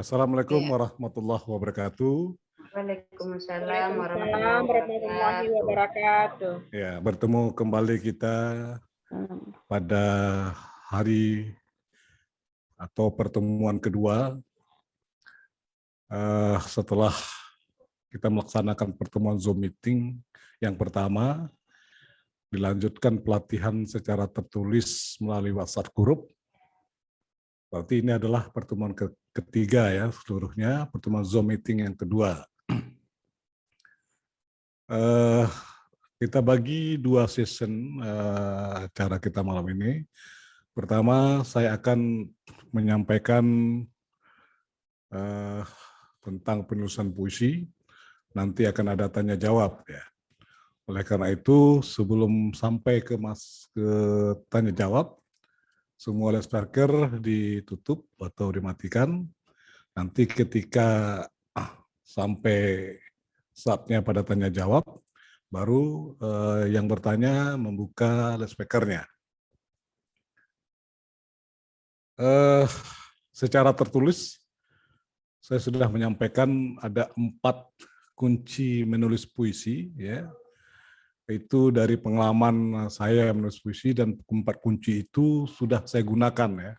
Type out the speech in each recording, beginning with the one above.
Assalamualaikum Iya. warahmatullahi wabarakatuh. Waalaikumsalam warahmatullahi Waalaikumsalam warahmatullahi wabarakatuh. wabarakatuh. Ya, bertemu kembali kita pada hari atau pertemuan kedua setelah kita melaksanakan pertemuan Zoom meeting yang pertama, dilanjutkan pelatihan secara tertulis melalui WhatsApp group. Berarti ini adalah pertemuan ketiga ya seluruhnya, pertemuan Zoom meeting yang kedua. Kita bagi dua season acara kita malam ini. Pertama, saya akan menyampaikan tentang penulisan puisi. Nanti akan ada tanya jawab ya. Oleh karena itu, sebelum sampai ke tanya jawab, semua loudspeaker ditutup atau dimatikan. Nanti ketika sampai saatnya pada tanya jawab, baru yang bertanya membuka loudspeaker-nya. Secara tertulis, saya sudah menyampaikan ada 4 kunci menulis puisi, ya. Itu dari pengalaman saya menulis puisi, dan 4 kunci itu sudah saya gunakan ya.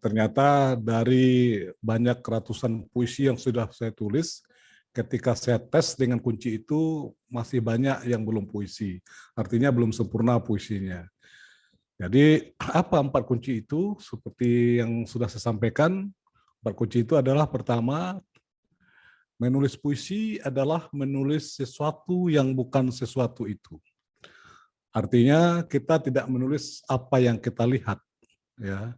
Ternyata dari banyak ratusan puisi yang sudah saya tulis, ketika saya tes dengan kunci itu masih banyak yang belum puisi, artinya belum sempurna puisinya. Jadi apa 4 kunci itu? Seperti yang sudah saya sampaikan, 4 kunci itu adalah pertama, menulis puisi adalah menulis sesuatu yang bukan sesuatu itu. Artinya kita tidak menulis apa yang kita lihat, ya,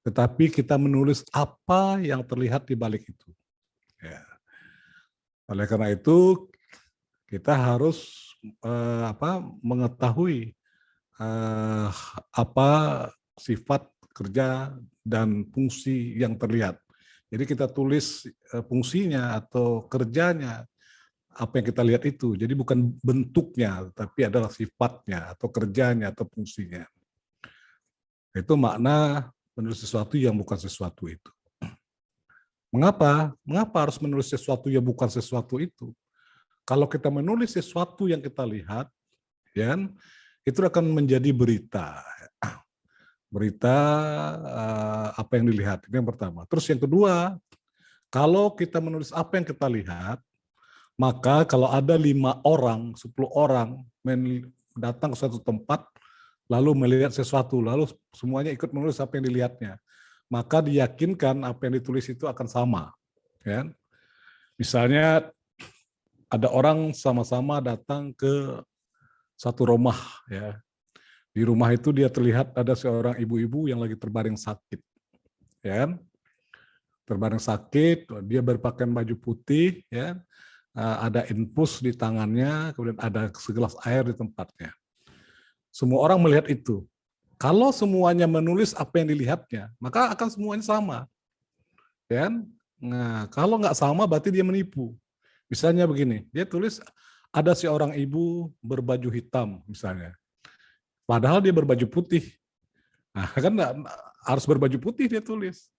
tetapi kita menulis apa yang terlihat di balik itu. Ya. Oleh karena itu kita harus mengetahui apa sifat kerja dan fungsi yang terlihat. Jadi kita tulis fungsinya atau kerjanya, apa yang kita lihat itu. Jadi bukan bentuknya, tapi adalah sifatnya atau kerjanya atau fungsinya. Itu makna menulis sesuatu yang bukan sesuatu itu. Mengapa? Mengapa harus menulis sesuatu yang bukan sesuatu itu? Kalau kita menulis sesuatu yang kita lihat, ya, itu akan menjadi berita. Berita apa yang dilihat, itu yang pertama. Terus yang kedua, kalau kita menulis apa yang kita lihat, maka kalau ada 5 orang, 10 orang datang ke suatu tempat, lalu melihat sesuatu, lalu semuanya ikut menulis apa yang dilihatnya, maka diyakinkan apa yang ditulis itu akan sama. Ya. Misalnya ada orang sama-sama datang ke satu rumah, ya. Di rumah itu dia terlihat ada seorang ibu-ibu yang lagi terbaring sakit, ya. Terbaring sakit, dia berpakaian baju putih, ya. Ada infus di tangannya, kemudian ada segelas air di tempatnya. Semua orang melihat itu. Kalau semuanya menulis apa yang dilihatnya, maka akan semuanya sama, ya. Nah, kalau nggak sama berarti dia menipu. Misalnya begini, dia tulis ada seorang ibu berbaju hitam misalnya. Padahal dia berbaju putih. Nah, kan harus berbaju putih dia tulis.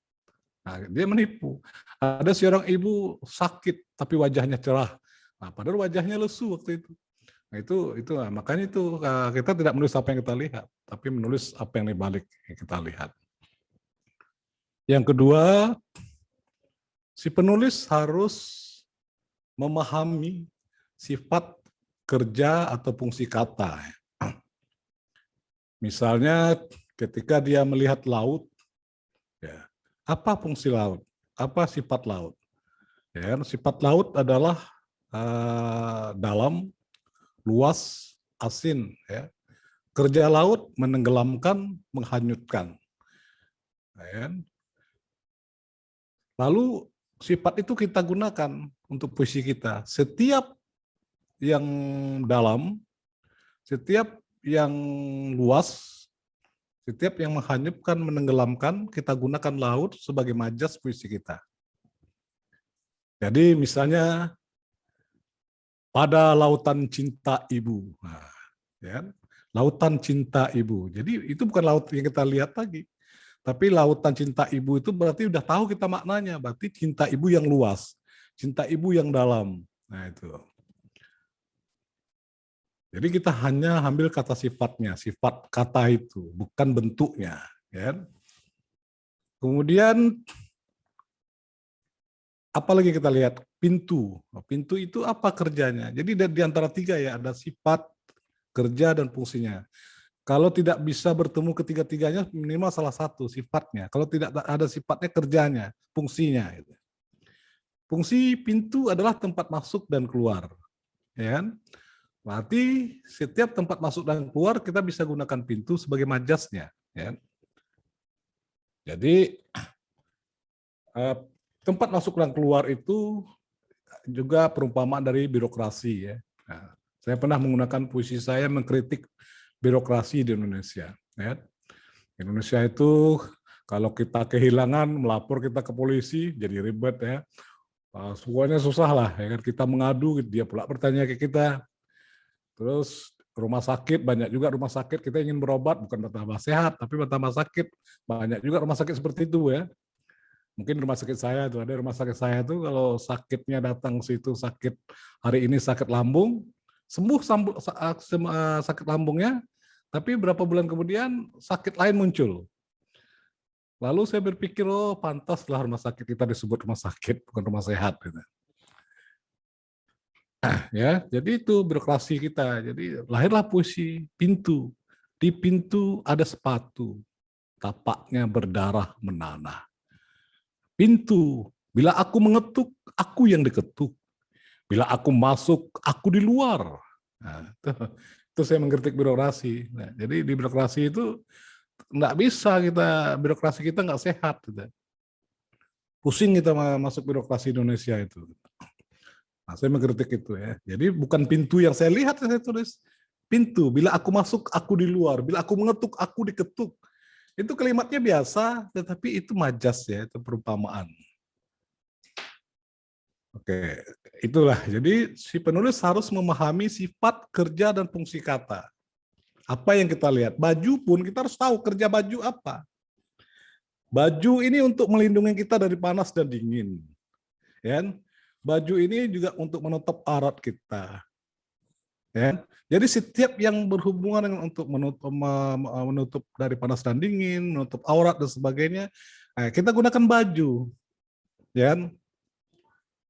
Nah, dia menipu. Ada seorang ibu sakit tapi wajahnya cerah. Nah, padahal wajahnya lesu waktu itu. Nah, itu makanya itu kita tidak menulis apa yang kita lihat, tapi menulis apa yang dibalik yang kita lihat. Yang kedua, si penulis harus memahami sifat kerja atau fungsi kata. Misalnya ketika dia melihat laut, ya, apa fungsi laut? Apa sifat laut? Ya, sifat laut adalah dalam, luas, asin. Ya. Kerja laut menenggelamkan, menghanyutkan. Ya. Lalu sifat itu kita gunakan untuk puisi kita. Setiap yang dalam, setiap yang luas, setiap yang menghanyutkan, menenggelamkan, kita gunakan laut sebagai majas puisi kita. Jadi misalnya pada lautan cinta ibu, nah, ya, lautan cinta ibu. Jadi itu bukan laut yang kita lihat lagi, Tapi lautan cinta ibu itu berarti udah tahu kita maknanya, berarti cinta ibu yang luas, cinta ibu yang dalam. Nah itu. Jadi kita hanya ambil kata sifatnya, sifat kata itu, bukan bentuknya. Ya. Kemudian apalagi kita lihat pintu. Pintu itu apa kerjanya? Jadi di antara tiga ya, ada sifat, kerja, dan fungsinya. Kalau tidak bisa bertemu ketiga-tiganya, minimal salah satu sifatnya. Kalau tidak ada sifatnya, kerjanya, fungsinya. Fungsi pintu adalah tempat masuk dan keluar. Ya kan? Berarti setiap tempat masuk dan keluar kita bisa gunakan pintu sebagai majasnya. Ya. Jadi tempat masuk dan keluar itu juga perumpamaan dari birokrasi. Ya. Nah, saya pernah menggunakan puisi saya mengkritik birokrasi di Indonesia. Ya. Indonesia itu kalau kita kehilangan, melapor kita ke polisi, jadi ribet ya. Semuanya susah lah, ya kan? Kita mengadu, dia pula bertanya ke kita. Terus rumah sakit, banyak juga rumah sakit kita ingin berobat, bukan bertambah sehat, tapi bertambah sakit. Banyak juga rumah sakit seperti itu ya. Mungkin rumah sakit saya tuh, ada rumah sakit saya tuh kalau sakitnya datang situ sakit, hari ini sakit lambung, sembuh sakit lambungnya, tapi berapa bulan kemudian sakit lain muncul. Lalu saya berpikir, oh pantaslah rumah sakit kita disebut rumah sakit, bukan rumah sehat. Gitu. Ya, jadi itu birokrasi kita. Jadi lahirlah puisi pintu. Di pintu ada sepatu, tapaknya berdarah menanah. Pintu, bila aku mengetuk, aku yang diketuk. Bila aku masuk, aku di luar. Nah, itu saya mengkritik birokrasi. Nah, jadi di birokrasi itu nggak bisa kita, birokrasi kita nggak sehat. Gitu. Pusing kita masuk birokrasi Indonesia itu. Nah, saya mengkritik itu ya. Jadi bukan pintu yang saya lihat, saya tulis pintu. Bila aku masuk, aku di luar. Bila aku mengetuk, aku diketuk. Itu kalimatnya biasa, tetapi itu majas ya, itu perumpamaan. Oke, itulah. Jadi si penulis harus memahami sifat, kerja, dan fungsi kata. Apa yang kita lihat? Baju pun kita harus tahu kerja baju apa. Baju ini untuk melindungi kita dari panas dan dingin. Ya. Baju ini juga untuk menutup aurat kita. Ya. Jadi setiap yang berhubungan dengan untuk menutup dari panas dan dingin, menutup aurat dan sebagainya, kita gunakan baju. Ya.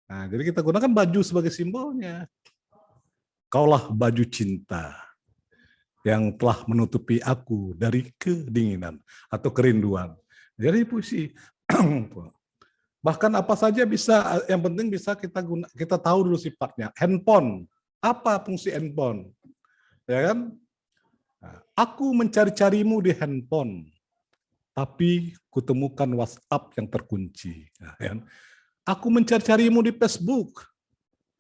Nah, jadi kita gunakan baju sebagai simbolnya. Kaulah baju cinta yang telah menutupi aku dari kedinginan atau kerinduan. Jadi puisi. Bahkan apa saja bisa, yang penting bisa kita tahu dulu sifatnya. Handphone, apa fungsi handphone? Ya kan? Aku mencari-carimu di handphone, tapi kutemukan WhatsApp yang terkunci. Ya kan? Aku mencari-carimu di Facebook,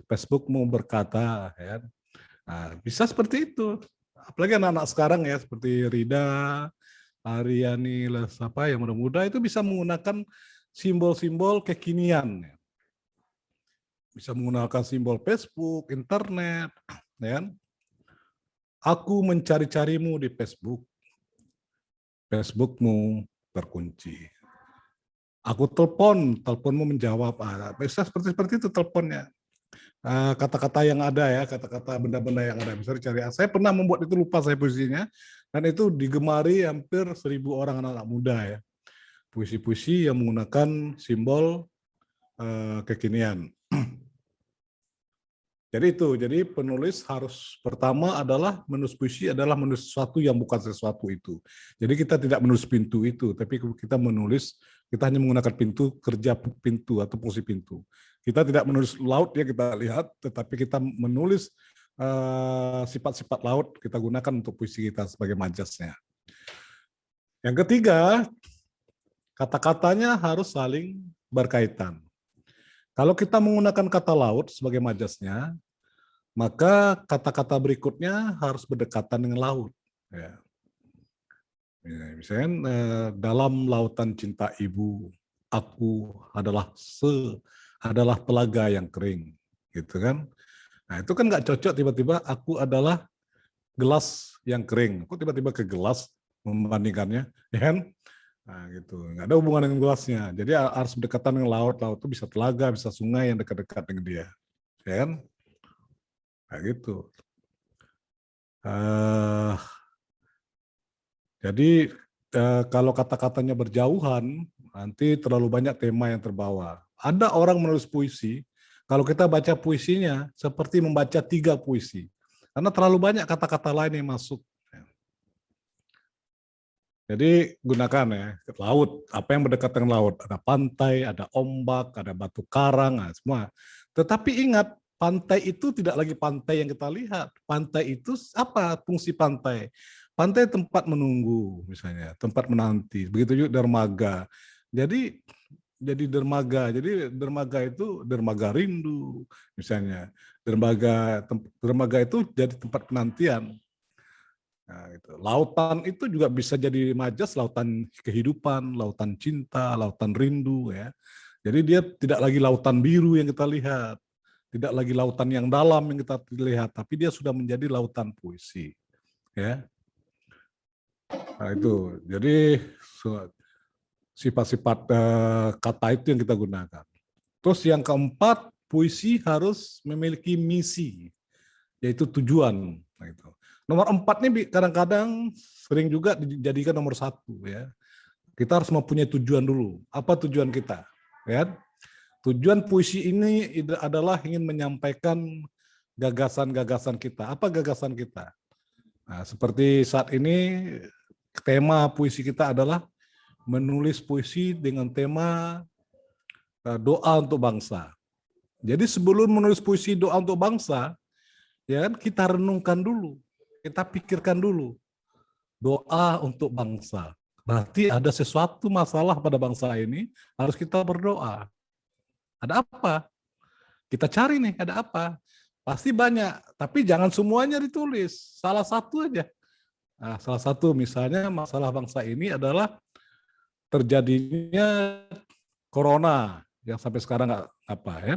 Facebookmu berkata, ya. Nah, bisa seperti itu. Apalagi anak-anak sekarang ya, seperti Rida, Aryani, siapa yang muda-muda itu bisa menggunakan simbol-simbol kekinian. Bisa menggunakan simbol Facebook, internet. Ya. Aku mencari-carimu di Facebook, Facebookmu terkunci. Aku telepon, teleponmu menjawab. Bisa seperti itu teleponnya. Kata-kata yang ada ya, kata-kata benda-benda yang ada. Bisa dicari. Saya pernah membuat itu, lupa saya puisinya, dan itu digemari hampir 1.000 orang anak-anak muda ya. Puisi-puisi yang menggunakan simbol kekinian. Jadi itu, jadi penulis harus pertama adalah menulis puisi adalah menulis sesuatu yang bukan sesuatu itu. Jadi kita tidak menulis pintu itu, tapi kita menulis, kita hanya menggunakan pintu, kerja pintu atau fungsi pintu. Kita tidak menulis laut ya kita lihat, tetapi kita menulis sifat-sifat laut kita gunakan untuk puisi kita sebagai majasnya. Yang ketiga, kata-katanya harus saling berkaitan. Kalau kita menggunakan kata laut sebagai majasnya, maka kata-kata berikutnya harus berdekatan dengan laut. Ya. Misalnya dalam lautan cinta ibu, aku adalah telaga yang kering, gitu kan? Nah itu kan nggak cocok tiba-tiba aku adalah gelas yang kering. Aku tiba-tiba ke gelas membandingkannya, ya kan? Nah, gitu. Nggak ada hubungan dengan luasnya. Jadi harus berdekatan dengan laut. Laut itu bisa telaga, bisa sungai yang dekat-dekat dengan dia. Ya kan? Nah, gitu. Eh, jadi kalau kata-katanya berjauhan, nanti terlalu banyak tema yang terbawa. Ada orang menulis puisi, kalau kita baca puisinya seperti membaca 3 puisi. Karena terlalu banyak kata-kata lain yang masuk. Jadi gunakan ya, laut, apa yang berdekatan dengan laut. Ada pantai, ada ombak, ada batu karang, nah, semua. Tetapi ingat, pantai itu tidak lagi pantai yang kita lihat. Pantai itu apa fungsi pantai? Pantai tempat menunggu, misalnya, tempat menanti. Begitu juga dermaga. Jadi dermaga itu dermaga rindu, misalnya. Dermaga itu jadi tempat penantian. Nah, gitu. Lautan itu juga bisa jadi majas, lautan kehidupan, lautan cinta, lautan rindu, ya. Jadi dia tidak lagi lautan biru yang kita lihat, tidak lagi lautan yang dalam yang kita lihat, tapi dia sudah menjadi lautan puisi, ya. Nah, itu. Jadi sifat-sifat kata itu yang kita gunakan. Terus yang keempat, puisi harus memiliki misi, yaitu tujuan. Nah, itu. Nomor 4 ini kadang-kadang sering juga dijadikan nomor 1, ya. Kita harus mempunyai tujuan dulu. Apa tujuan kita? Ya. Tujuan puisi ini adalah ingin menyampaikan gagasan-gagasan kita. Apa gagasan kita? Nah, seperti saat ini tema puisi kita adalah menulis puisi dengan tema doa untuk bangsa. Jadi sebelum menulis puisi doa untuk bangsa, ya kan, kita renungkan dulu, kita pikirkan dulu. Doa untuk bangsa. Berarti ada sesuatu masalah pada bangsa ini, harus kita berdoa. Ada apa? Kita cari nih, ada apa? Pasti banyak, tapi jangan semuanya ditulis. Salah satu aja. Nah, salah satu misalnya masalah bangsa ini adalah terjadinya corona yang sampai sekarang nggak apa ya.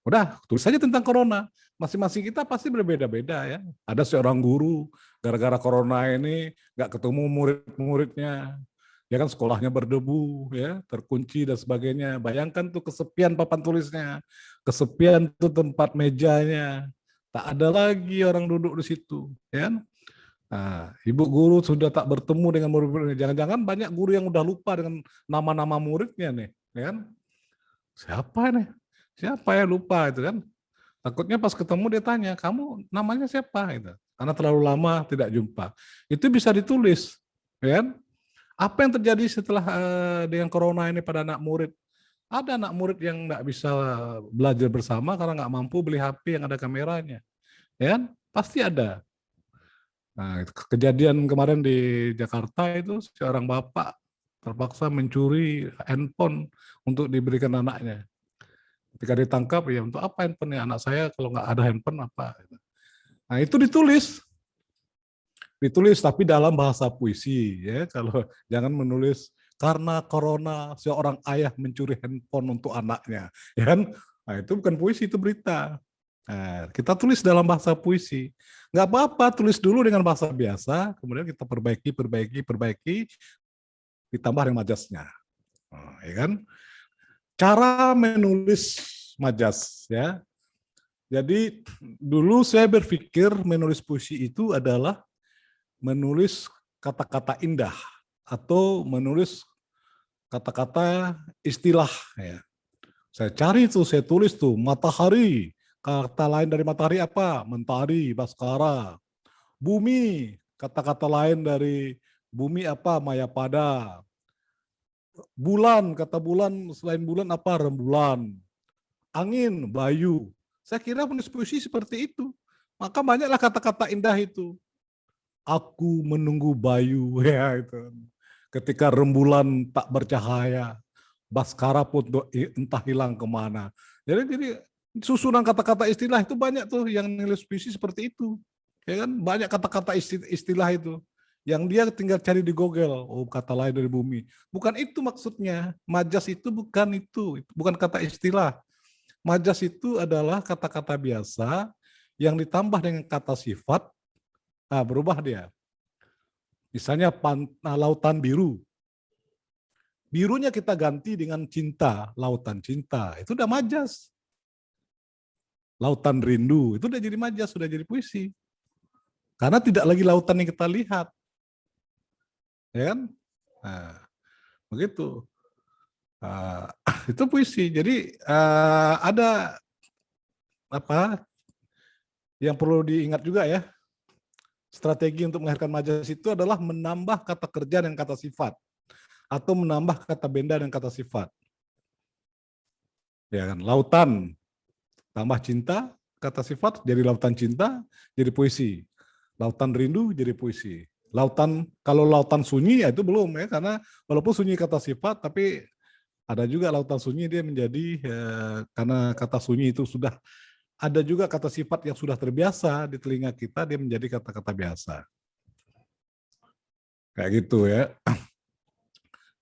Udah, tulis saja tentang corona. Masing-masing kita pasti berbeda-beda ya. Ada seorang guru gara-gara corona ini nggak ketemu murid-muridnya, ya kan, sekolahnya berdebu, ya, terkunci dan sebagainya. Bayangkan tuh kesepian papan tulisnya, kesepian tuh tempat mejanya, tak ada lagi orang duduk di situ, ya kan? Nah, ibu guru sudah tak bertemu dengan murid-muridnya. Jangan-jangan banyak guru yang udah lupa dengan nama-nama muridnya nih, ya kan? Siapa nih? Siapa ya, lupa itu kan? Takutnya pas ketemu dia tanya, kamu namanya siapa? Gitu. Karena terlalu lama tidak jumpa. Itu bisa ditulis, ya kan? Apa yang terjadi setelah dengan corona ini pada anak murid? Ada anak murid yang nggak bisa belajar bersama karena nggak mampu beli HP yang ada kameranya, ya kan? Pasti ada. Nah, kejadian kemarin di Jakarta itu seorang bapak terpaksa mencuri handphone untuk diberikan anaknya. Ketika ditangkap, ya untuk apa handphone anak saya kalau nggak ada handphone apa? Nah itu ditulis tapi dalam bahasa puisi, ya. Kalau jangan menulis karena corona seorang ayah mencuri handphone untuk anaknya, ya kan? Nah itu bukan puisi, itu berita. Nah, kita tulis dalam bahasa puisi. Nggak apa-apa, tulis dulu dengan bahasa biasa, kemudian kita perbaiki, ditambah dengan majasnya. Nah, ya kan? Cara menulis majas, ya. Jadi dulu saya berpikir menulis puisi itu adalah menulis kata-kata indah atau menulis kata-kata istilah, ya. Saya cari tuh, saya tulis tuh matahari, kata lain dari matahari apa? Mentari, Baskara. Bumi, kata-kata lain dari bumi apa? Mayapada. Bulan, kata bulan selain bulan apa? Rembulan. Angin, bayu. Saya kira menulis puisi seperti itu. Maka banyaklah kata-kata indah itu. Aku menunggu bayu, ya itu. Ketika rembulan tak bercahaya, Baskara pun entah hilang kemana. Jadi susunan kata-kata istilah itu banyak tuh yang nulis puisi seperti itu. Ya kan, banyak kata-kata istilah itu. Yang dia tinggal cari di Google, oh kata lain dari bumi. Bukan itu maksudnya. Majas itu bukan itu, bukan kata istilah. Majas itu adalah kata-kata biasa yang ditambah dengan kata sifat, berubah dia. Misalnya lautan biru. Birunya kita ganti dengan cinta, lautan cinta. Itu udah majas. Lautan rindu, itu udah jadi majas, sudah jadi puisi. Karena tidak lagi lautan yang kita lihat. Ya kan? Nah, begitu. Itu puisi. Jadi ada apa yang perlu diingat juga ya. Strategi untuk melahirkan majas itu adalah menambah kata kerja dan kata sifat. Atau menambah kata benda dan kata sifat. Ya kan? Lautan, tambah cinta, kata sifat jadi lautan cinta, jadi puisi. Lautan rindu jadi puisi. Lautan, kalau lautan sunyi ya itu belum ya, karena walaupun sunyi kata sifat, tapi ada juga lautan sunyi dia menjadi, karena kata sunyi itu sudah, ada juga kata sifat yang sudah terbiasa di telinga kita, dia menjadi kata-kata biasa. Kayak gitu ya.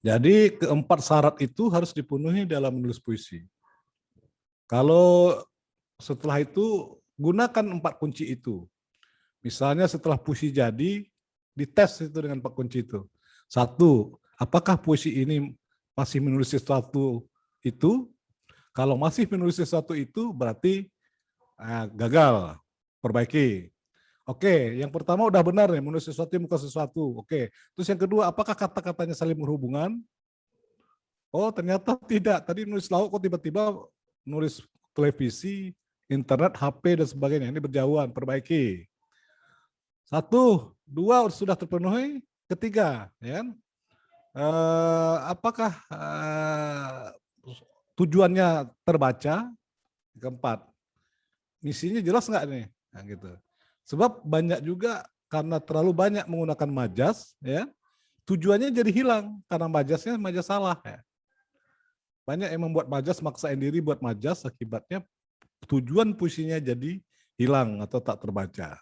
Jadi keempat syarat itu harus dipenuhi dalam menulis puisi. Kalau setelah itu, gunakan 4 kunci itu. Misalnya setelah puisi jadi, dites itu dengan 4 kunci itu. 1, apakah puisi ini masih menulis sesuatu itu? Kalau masih menulis sesuatu itu, berarti gagal, perbaiki. Oke, yang pertama udah benar nih, menulis sesuatu yang bukan sesuatu. Oke, terus yang kedua, apakah kata-katanya saling berhubungan? Oh, ternyata tidak. Tadi nulis lauk, kok tiba-tiba nulis televisi, internet, HP, dan sebagainya. Ini berjauhan, perbaiki. 1, 2 sudah terpenuhi. Ketiga, ya kan? Apakah tujuannya terbaca? Keempat, misinya jelas nggak nih? Nah, gitu. Sebab banyak juga karena terlalu banyak menggunakan majas, ya tujuannya jadi hilang karena majasnya majas salah. Ya. Banyak yang membuat majas, maksain diri buat majas, akibatnya tujuan puisinya jadi hilang atau tak terbaca.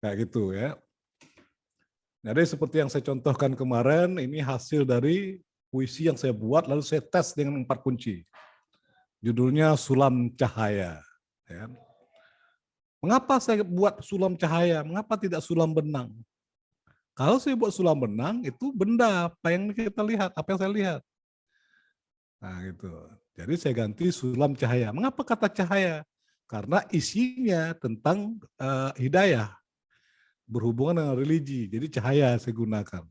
Kayak gitu ya. Jadi seperti yang saya contohkan kemarin, ini hasil dari puisi yang saya buat, lalu saya tes dengan 4 kunci. Judulnya Sulam Cahaya. Ya. Mengapa saya buat sulam cahaya? Mengapa tidak sulam benang? Kalau saya buat sulam benang, itu benda apa yang kita lihat, apa yang saya lihat. Nah gitu. Jadi saya ganti sulam cahaya. Mengapa kata cahaya? Karena isinya tentang hidayah, berhubungan dengan religi. Jadi cahaya saya gunakan.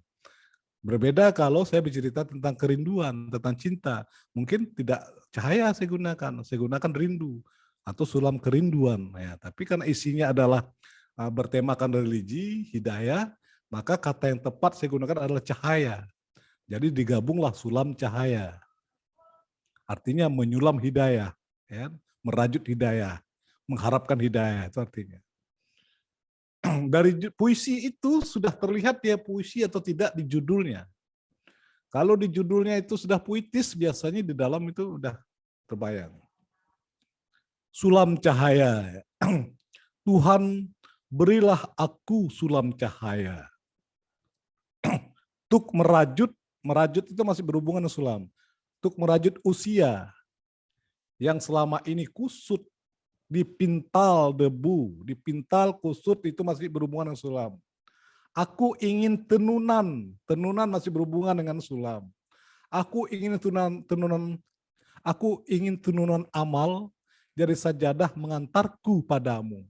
Berbeda kalau saya bercerita tentang kerinduan, tentang cinta. Mungkin tidak cahaya saya gunakan rindu atau sulam kerinduan. Ya, tapi karena isinya adalah bertemakan religi, hidayah, maka kata yang tepat saya gunakan adalah cahaya. Jadi digabunglah sulam cahaya. Artinya menyulam hidayah, ya, merajut hidayah, mengharapkan hidayah, itu artinya. Dari puisi itu sudah terlihat dia puisi atau tidak di judulnya. Kalau di judulnya itu sudah puitis, biasanya di dalam itu udah terbayang. Sulam cahaya. Tuhan, berilah aku sulam cahaya. Untuk merajut itu masih berhubungan dengan sulam. Untuk merajut usia yang selama ini kusut, dipintal debu, dipintal kusut, itu masih berhubungan dengan sulam. Aku ingin tenunan masih berhubungan dengan sulam. Aku ingin tenunan amal dari sajadah mengantarku padamu.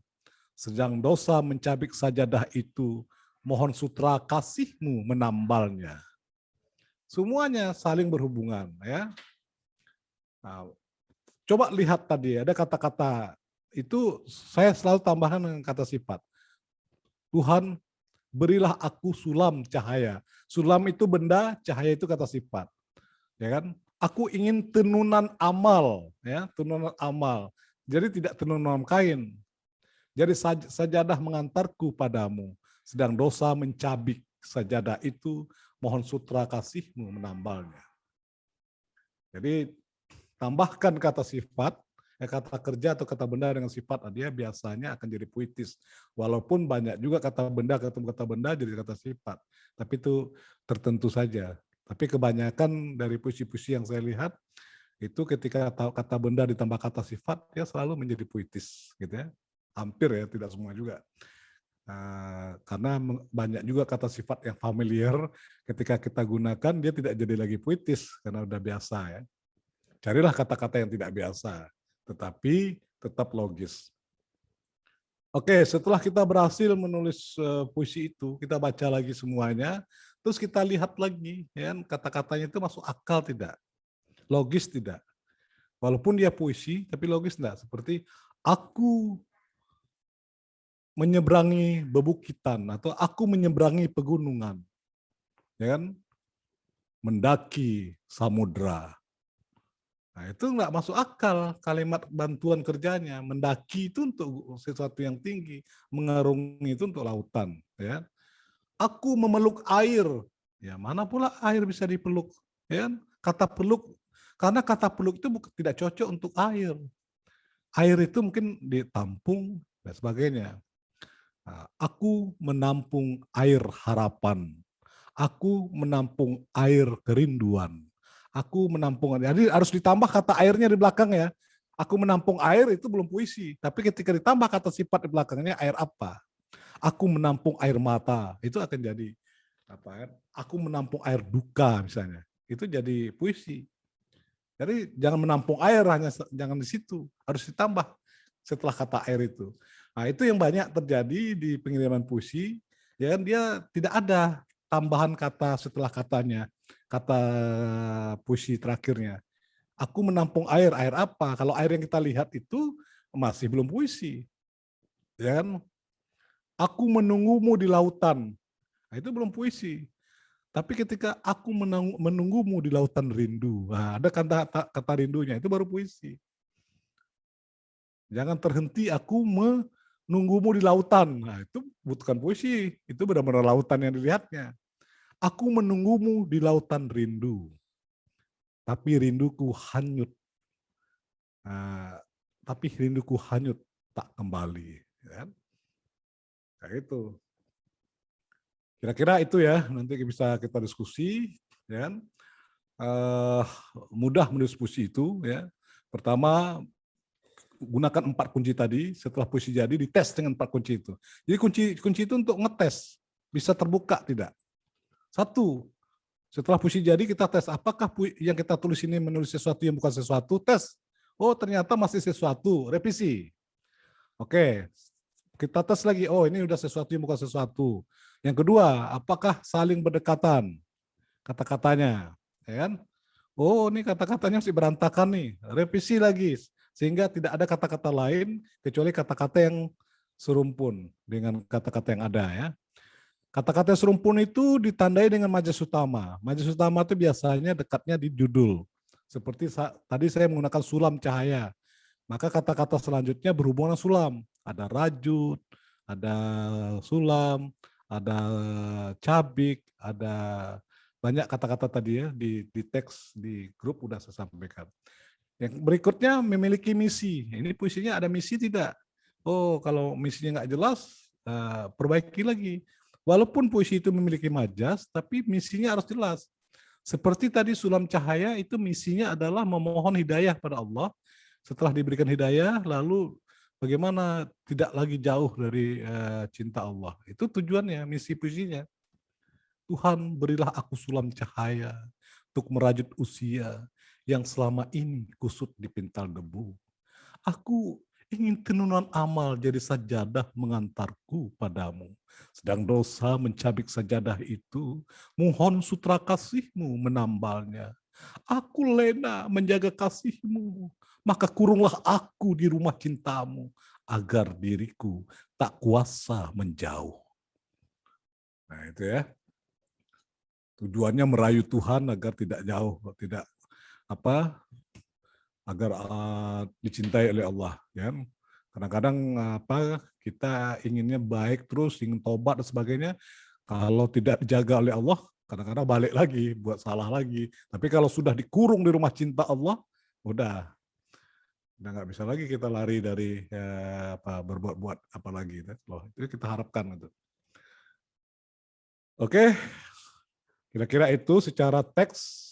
Sedang dosa mencabik sajadah itu, mohon sutra kasihmu menambalnya. Semuanya saling berhubungan, ya. Nah, coba lihat tadi ada kata-kata itu, saya selalu tambahkan dengan kata sifat. Tuhan, berilah aku sulam cahaya. Sulam itu benda, cahaya itu kata sifat. Ya kan? Aku ingin tenunan amal, ya, tenunan amal. Jadi tidak tenunan kain. Jadi sajadah mengantarku padamu, sedang dosa mencabik sajadah itu, mohon sutra kasihmu menambalnya. Jadi tambahkan kata sifat, kata kerja atau kata benda dengan sifat, dia biasanya akan jadi puitis. Walaupun banyak juga kata benda ketemu kata benda jadi kata sifat. Tapi itu tertentu saja. Tapi kebanyakan dari puisi-puisi yang saya lihat, itu ketika kata benda ditambah kata sifat, dia selalu menjadi puitis. Gitu ya. Hampir ya, tidak semua juga. Karena banyak juga kata sifat yang familiar ketika kita gunakan dia tidak jadi lagi puitis karena udah biasa ya. Carilah kata-kata yang tidak biasa, tetapi tetap logis. Oke, setelah kita berhasil menulis puisi itu, kita baca lagi semuanya, terus kita lihat lagi, ya, kata-katanya itu masuk akal tidak, logis tidak. Walaupun dia puisi, tapi logis tidak. Seperti aku menyeberangi bebukitan atau aku menyeberangi pegunungan, ya kan? Mendaki samudra. Nah, itu nggak masuk akal kalimat bantuan kerjanya. Mendaki itu untuk sesuatu yang tinggi, mengarungi itu untuk lautan. Ya. Aku memeluk air. Ya, mana pula air bisa dipeluk? Ya, kata peluk, karena kata peluk itu tidak cocok untuk air. Air itu mungkin ditampung dan sebagainya. Nah, aku menampung air harapan. Aku menampung air kerinduan. Aku menampung, jadi harus ditambah kata airnya di belakang ya. Aku menampung air itu belum puisi, tapi ketika ditambah kata sifat di belakangnya air apa? Aku menampung air mata, itu akan jadi apa ya? Aku menampung air duka misalnya, itu jadi puisi. Jadi jangan menampung air hanya jangan di situ, harus ditambah setelah kata air itu. Nah, itu yang banyak terjadi di pengiriman puisi, ya kan dia tidak ada tambahan kata setelah katanya, kata puisi terakhirnya. Aku menampung air, air apa? Kalau air yang kita lihat itu masih belum puisi. Ya kan? Aku menunggumu di lautan. Nah, itu belum puisi. Tapi ketika aku menunggumu di lautan rindu, nah, ada kata rindunya, itu baru puisi. Jangan terhenti aku menunggumu di lautan. Nah, itu bukan puisi, itu benar-benar lautan yang dilihatnya. Aku menunggumu di lautan rindu, tapi rinduku hanyut. Nah, tapi rinduku hanyut tak kembali. Ya. Kayak itu. Kira-kira itu ya, nanti bisa kita diskusi. Ya. Mudah menulis puisi itu. Ya. Pertama, gunakan 4 kunci tadi, setelah puisi jadi dites dengan 4 kunci itu. Jadi kunci itu untuk ngetes, bisa terbuka tidak. 1, setelah puisi jadi kita tes apakah yang kita tulis ini menulis sesuatu yang bukan sesuatu, tes. Oh ternyata masih sesuatu, revisi. Oke, kita tes lagi, oh ini udah sesuatu yang bukan sesuatu. Yang kedua, apakah saling berdekatan kata-katanya, ya kan? Oh ini kata-katanya masih berantakan nih, revisi lagi. Sehingga tidak ada kata-kata lain kecuali kata-kata yang serumpun dengan kata-kata yang ada ya. Kata-kata serumpun itu ditandai dengan majas utama. Majas utama itu biasanya dekatnya di judul. Seperti tadi saya menggunakan sulam cahaya. Maka kata-kata selanjutnya berhubungan dengan sulam. Ada rajut, ada sulam, ada cabik, ada banyak kata-kata tadi ya di teks di grup udah saya sampaikan. Yang berikutnya memiliki misi. Ini puisinya ada misi tidak? Oh, kalau misinya nggak jelas, perbaiki lagi. Walaupun puisi itu memiliki majas, tapi misinya harus jelas. Seperti tadi sulam cahaya itu misinya adalah memohon hidayah pada Allah. Setelah diberikan hidayah, lalu bagaimana tidak lagi jauh dari cinta Allah. Itu tujuannya, misi puisinya. Tuhan berilah aku sulam cahaya untuk merajut usia yang selama ini kusut di pintal debu. Aku ingin tenunan amal jadi sajadah mengantarku padamu. Sedang dosa mencabik sajadah itu, mohon sutra kasihmu menambalnya. Aku lena menjaga kasihmu, maka kurunglah aku di rumah cintamu, agar diriku tak kuasa menjauh. Nah itu ya. Tujuannya merayu Tuhan agar tidak jauh, tidak agar dicintai oleh Allah. Ya. Kadang-kadang kita inginnya baik terus, ingin tobat dan sebagainya. Kalau tidak dijaga oleh Allah, kadang-kadang balik lagi, buat salah lagi. Tapi kalau sudah dikurung di rumah cinta Allah, udah nggak bisa lagi kita lari dari berbuat-buat apa lagi. Itu kita harapkan itu. Oke. Kira-kira itu secara teks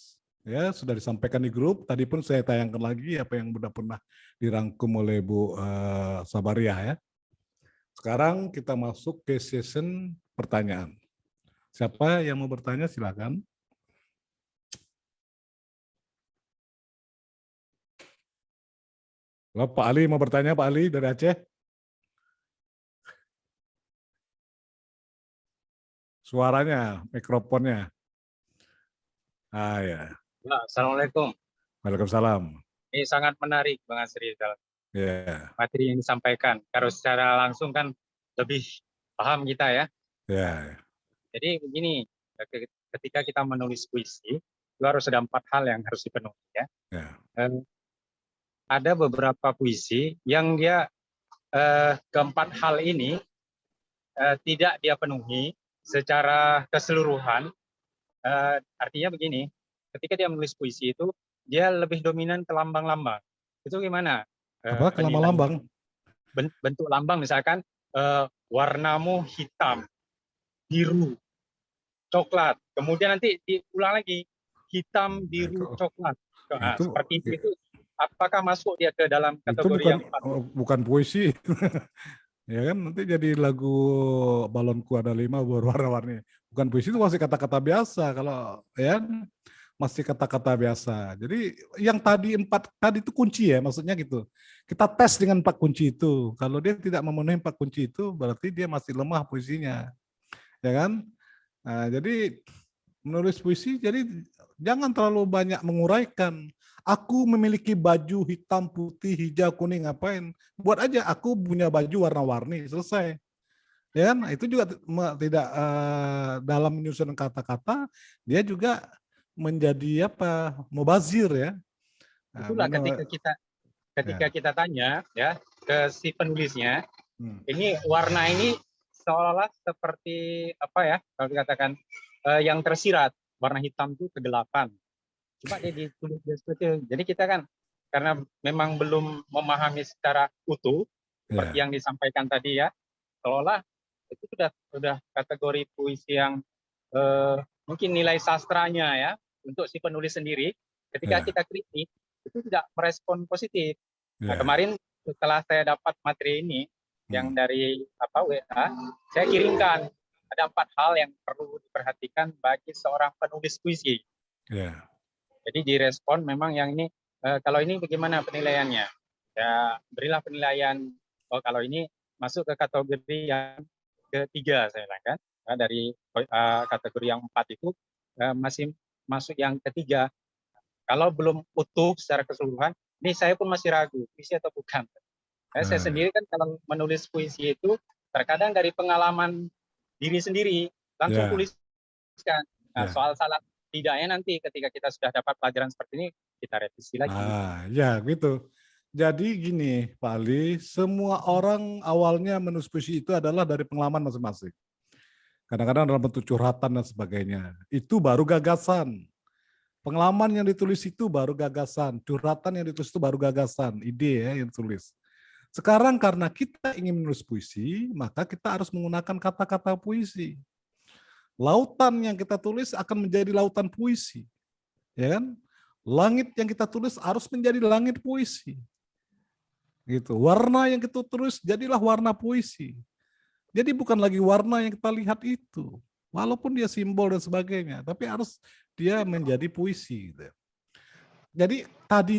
ya sudah disampaikan di grup. Tadi pun saya tayangkan lagi apa yang sudah pernah dirangkum oleh Bu Sabariah ya. Sekarang kita masuk ke session pertanyaan. Siapa yang mau bertanya silakan. Kalau Pak Ali mau bertanya, Pak Ali dari Aceh. Suaranya, mikrofonnya. Ah ya, Ya, Assalamualaikum. Waalaikumsalam. Ini sangat menarik, Bang Asri, dalam Ya, materi yang disampaikan. Kalau secara langsung kan lebih paham kita ya. ya, Jadi begini, ketika kita menulis puisi, itu harus ada 4 hal yang harus dipenuhi ya. ya. Ada beberapa puisi yang dia keempat hal ini tidak dia penuhi secara keseluruhan. Artinya begini, ketika dia menulis puisi itu dia lebih dominan ke lambang-lambang. Itu gimana? Apa ke lambang-lambang? Bentuk lambang misalkan warnamu hitam, biru, coklat. Kemudian nanti diulang lagi hitam, biru, coklat. Nah, seperti itu apakah masuk dia ke dalam kategori yang bukan puisi. Ya kan nanti jadi lagu balonku ada 5 berwarna-warni. Bukan puisi, itu masih kata-kata biasa. Kalau ya masih kata-kata biasa. Jadi yang tadi 4 tadi itu kunci ya, maksudnya gitu. Kita tes dengan 4 kunci itu. Kalau dia tidak memenuhi 4 kunci itu, berarti dia masih lemah puisinya. Ya kan? Nah, jadi menulis puisi, jadi jangan terlalu banyak menguraikan. Aku memiliki baju hitam, putih, hijau, kuning, ngapain? Buat aja aku punya baju warna-warni, selesai. Ya kan? Itu juga tidak dalam menyusun kata-kata, dia juga menjadi apa? Mubazir ya. Itulah ketika kita tanya ya ke si penulisnya, ini warna ini seolah-olah seperti apa ya? Kalau dikatakan yang tersirat, warna hitam itu kegelapan. Coba dia ditulis seperti itu. Jadi kita kan karena memang belum memahami secara utuh seperti yang disampaikan tadi ya, seolah itu sudah kategori puisi yang mungkin nilai sastranya ya untuk si penulis sendiri. Ketika kita kritik itu tidak merespon positif. Nah, kemarin setelah saya dapat materi ini yang dari WA, saya kirimkan ada 4 hal yang perlu diperhatikan bagi seorang penulis puisi. Jadi direspon memang yang ini, kalau ini bagaimana penilaiannya? Ya berilah penilaian, kalau ini masuk ke kategori yang ketiga, saya bilang kan. Dari kategori yang 4 itu masih masuk yang ketiga. Kalau belum utuh secara keseluruhan, ini saya pun masih ragu, puisi atau bukan. Saya sendiri kan kalau menulis puisi itu, terkadang dari pengalaman diri sendiri, langsung tuliskan. Nah, soal salah tidaknya nanti ketika kita sudah dapat pelajaran seperti ini, kita revisi lagi. Ya gitu. Jadi gini Pak Ali, semua orang awalnya menulis puisi itu adalah dari pengalaman masing-masing. Kadang-kadang dalam bentuk curhatan dan sebagainya. Itu baru gagasan. Pengalaman yang ditulis itu baru gagasan. Curhatan yang ditulis itu baru gagasan. Ide ya yang ditulis. Sekarang karena kita ingin menulis puisi, maka kita harus menggunakan kata-kata puisi. Lautan yang kita tulis akan menjadi lautan puisi. Ya kan? Langit yang kita tulis harus menjadi langit puisi. Gitu. Warna yang kita tulis jadilah warna puisi. Jadi bukan lagi warna yang kita lihat itu. Walaupun dia simbol dan sebagainya, tapi harus dia menjadi puisi. Gitu. Jadi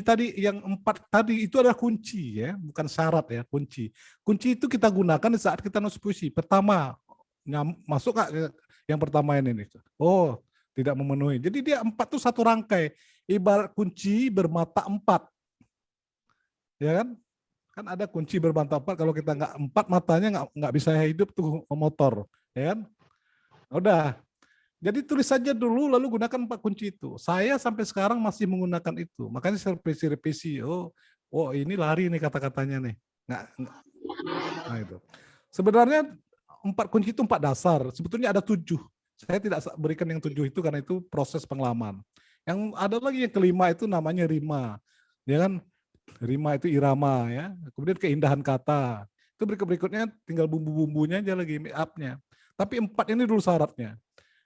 tadi yang 4 tadi itu adalah kunci ya, bukan syarat ya, kunci. Kunci itu kita gunakan di saat kita nulis puisi. Pertama, masuk Kak yang pertama ini. Oh, tidak memenuhi. Jadi dia 4 itu satu rangkai. Ibarat kunci bermata 4. Ya kan? Kan ada kunci bermata 4, kalau kita nggak 4 matanya nggak bisa hidup tuh motor. Ya kan? Udah. Jadi tulis saja dulu lalu gunakan 4 kunci itu. Saya sampai sekarang masih menggunakan itu. Makanya saya revisi. Oh ini lari nih kata-katanya nih. Nah itu. Sebenarnya 4 kunci itu 4 dasar. Sebetulnya ada 7. Saya tidak berikan yang 7 itu karena itu proses pengalaman. Yang ada lagi yang kelima itu namanya rima. Ya kan? Rima itu irama ya. Kemudian keindahan kata. Itu berikutnya tinggal bumbu-bumbunya aja lagi make up-nya. Tapi 4 ini dulu syaratnya.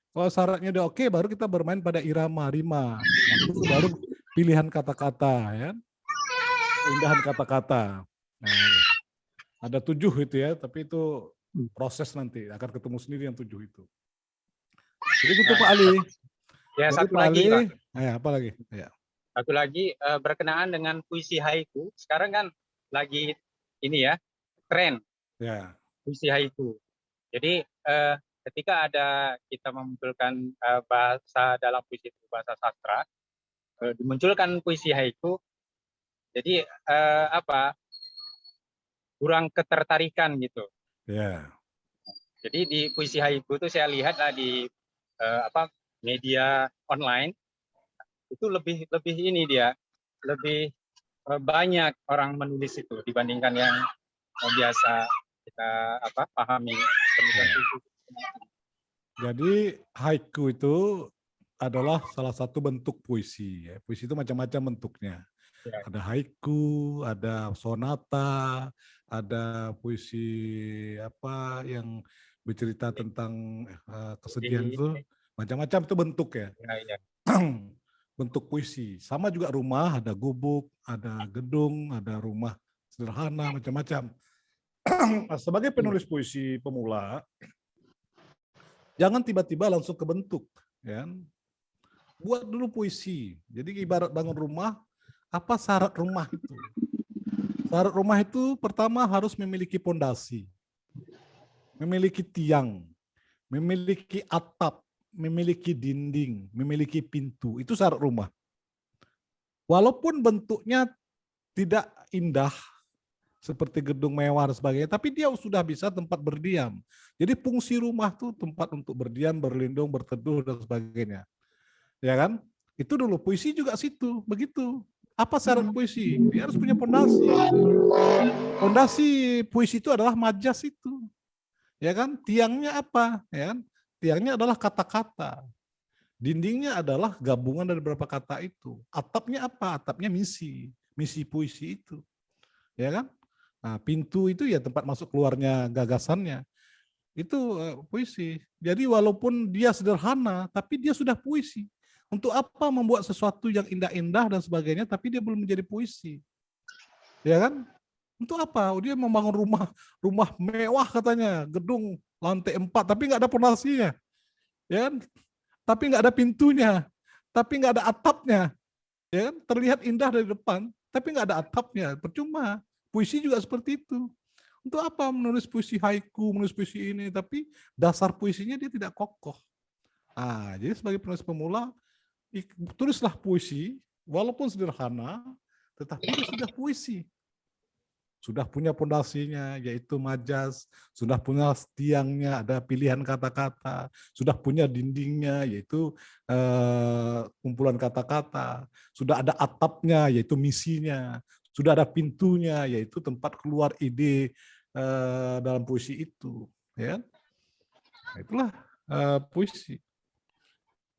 Kalau syaratnya udah oke, baru kita bermain pada irama, rima. Itu baru pilihan kata-kata, ya. Keindahan kata-kata. Nah, Ada 7 itu ya, tapi itu proses nanti akan ketemu sendiri yang 7 itu. Jadi gitu Pak Ali. Ya, Jadi satu Pak lagi, Ali, Pak. apa lagi? Ya. Satu lagi berkenaan dengan puisi haiku. Sekarang kan lagi ini ya, tren Ya. puisi haiku. Jadi ketika ada kita memunculkan bahasa dalam puisi itu bahasa sastra, dimunculkan puisi haiku. Jadi kurang ketertarikan gitu. Ya. Jadi di puisi haiku itu saya lihat di media online itu lebih ini dia, lebih banyak orang menulis itu dibandingkan yang biasa kita pahami. Jadi haiku itu adalah salah satu bentuk puisi. Puisi itu macam-macam bentuknya. Ya. Ada haiku, ada sonata, ada puisi apa yang bercerita tentang kesedihan itu, macam-macam itu bentuk ya. Ya. Bentuk puisi. Sama juga rumah, ada gubuk, ada gedung, ada rumah sederhana, macam-macam. Sebagai penulis puisi pemula, jangan tiba-tiba langsung ke bentuk. Ya. Buat dulu puisi. Jadi ibarat bangun rumah, apa syarat rumah itu? Syarat rumah itu pertama harus memiliki pondasi, memiliki tiang, memiliki atap, memiliki dinding, memiliki pintu. Itu syarat rumah. Walaupun bentuknya tidak indah, seperti gedung mewah dan sebagainya, tapi dia sudah bisa tempat berdiam. Jadi fungsi rumah itu tempat untuk berdiam, berlindung, berteduh, dan sebagainya. Ya kan? Itu dulu, puisi juga situ, begitu. Apa syarat puisi? Dia harus punya pondasi. Pondasi puisi itu adalah majas itu. Ya kan? Tiangnya apa? Ya kan? Tiangnya adalah kata-kata. Dindingnya adalah gabungan dari beberapa kata itu. Atapnya apa? Atapnya misi puisi itu. Ya kan? Nah, pintu itu ya tempat masuk keluarnya gagasannya. Itu puisi. Jadi walaupun dia sederhana, tapi dia sudah puisi. Untuk apa membuat sesuatu yang indah-indah dan sebagainya, tapi dia belum menjadi puisi? Ya kan? Untuk apa? Dia membangun rumah mewah katanya, gedung lantai 4, tapi nggak ada pondasinya. Ya kan? Tapi nggak ada pintunya, tapi nggak ada atapnya. Ya kan? Terlihat indah dari depan, tapi nggak ada atapnya. Percuma. Puisi juga seperti itu. Untuk apa menulis puisi haiku, menulis puisi ini, tapi dasar puisinya dia tidak kokoh. Jadi sebagai penulis pemula, tulislah puisi, walaupun sederhana, tetapi dia sudah puisi. Sudah punya pondasinya, yaitu majas, sudah punya tiangnya, ada pilihan kata-kata, sudah punya dindingnya, yaitu kumpulan kata-kata, sudah ada atapnya, yaitu misinya, sudah ada pintunya, yaitu tempat keluar ide dalam puisi itu. Ya, itulah puisi.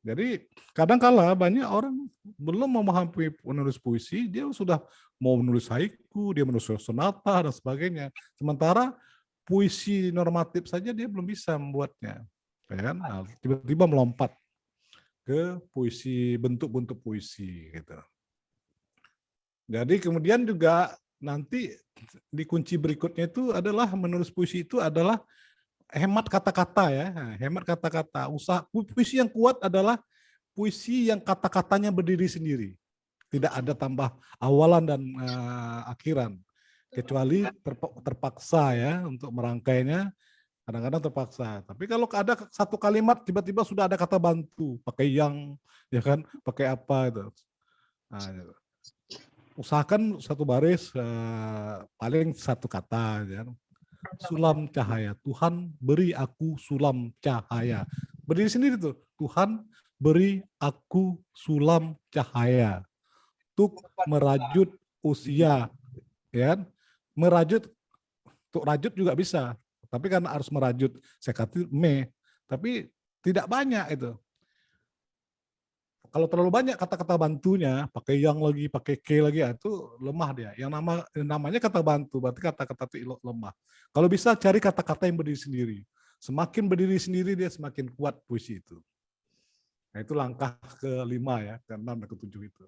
Jadi kadang-kala banyak orang belum memahami menulis puisi, dia sudah mau menulis haiku, dia menulis sonata dan sebagainya. Sementara puisi normatif saja dia belum bisa membuatnya. Ya kan? Nah, tiba-tiba melompat ke puisi, bentuk-bentuk puisi gitu. Jadi kemudian juga nanti di kunci berikutnya itu adalah menulis puisi itu adalah hemat kata-kata ya, hemat kata-kata. Puisi yang kuat adalah puisi yang kata-katanya berdiri sendiri, tidak ada tambah awalan dan akhiran, kecuali terpaksa ya untuk merangkainya, kadang-kadang terpaksa. Tapi kalau ada satu kalimat tiba-tiba sudah ada kata bantu, pakai yang, ya kan, pakai apa itu. Usahakan satu baris paling satu kata, ya. Sulam cahaya. Tuhan beri aku sulam cahaya. Berdiri sendiri tuh. Tuhan beri aku sulam cahaya. Untuk merajut usia. Ya, merajut. Untuk rajut juga bisa. Tapi karena harus merajut. Saya kata tapi tidak banyak itu. Kalau terlalu banyak kata-kata bantunya, pakai yang lagi, pakai ke lagi, itu lemah dia. Yang namanya kata bantu, berarti kata-kata itu lemah. Kalau bisa cari kata-kata yang berdiri sendiri. Semakin berdiri sendiri dia semakin kuat puisi itu. Nah, itu langkah ke-5 ya, ke-6 dan ke-7 itu.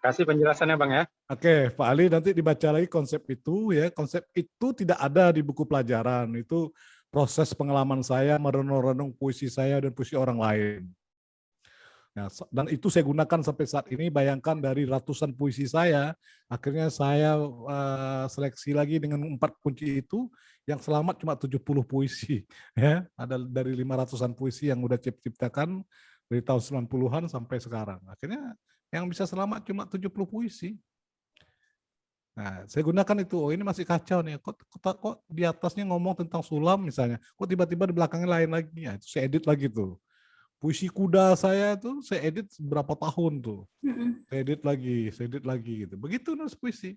Kasih penjelasannya Bang ya. Oke, Pak Ali nanti dibaca lagi konsep itu ya. Konsep itu tidak ada di buku pelajaran. Itu proses pengalaman saya merenung-renung puisi saya dan puisi orang lain. Nah, dan itu saya gunakan sampai saat ini. Bayangkan dari ratusan puisi saya, akhirnya saya seleksi lagi dengan 4 kunci itu, yang selamat cuma 70 puisi. Ya, ada dari 500-an puisi yang udah ciptakan dari tahun 90-an sampai sekarang. Akhirnya yang bisa selamat cuma 70 puisi. Nah, saya gunakan itu. Oh, ini masih kacau nih. Kok di atasnya ngomong tentang sulam misalnya. Kok tiba-tiba di belakangnya lain lagi. Ya, itu saya edit lagi tuh. Puisi kuda saya tuh saya edit berapa tahun tuh. Saya edit lagi gitu. Begitu nulis puisi.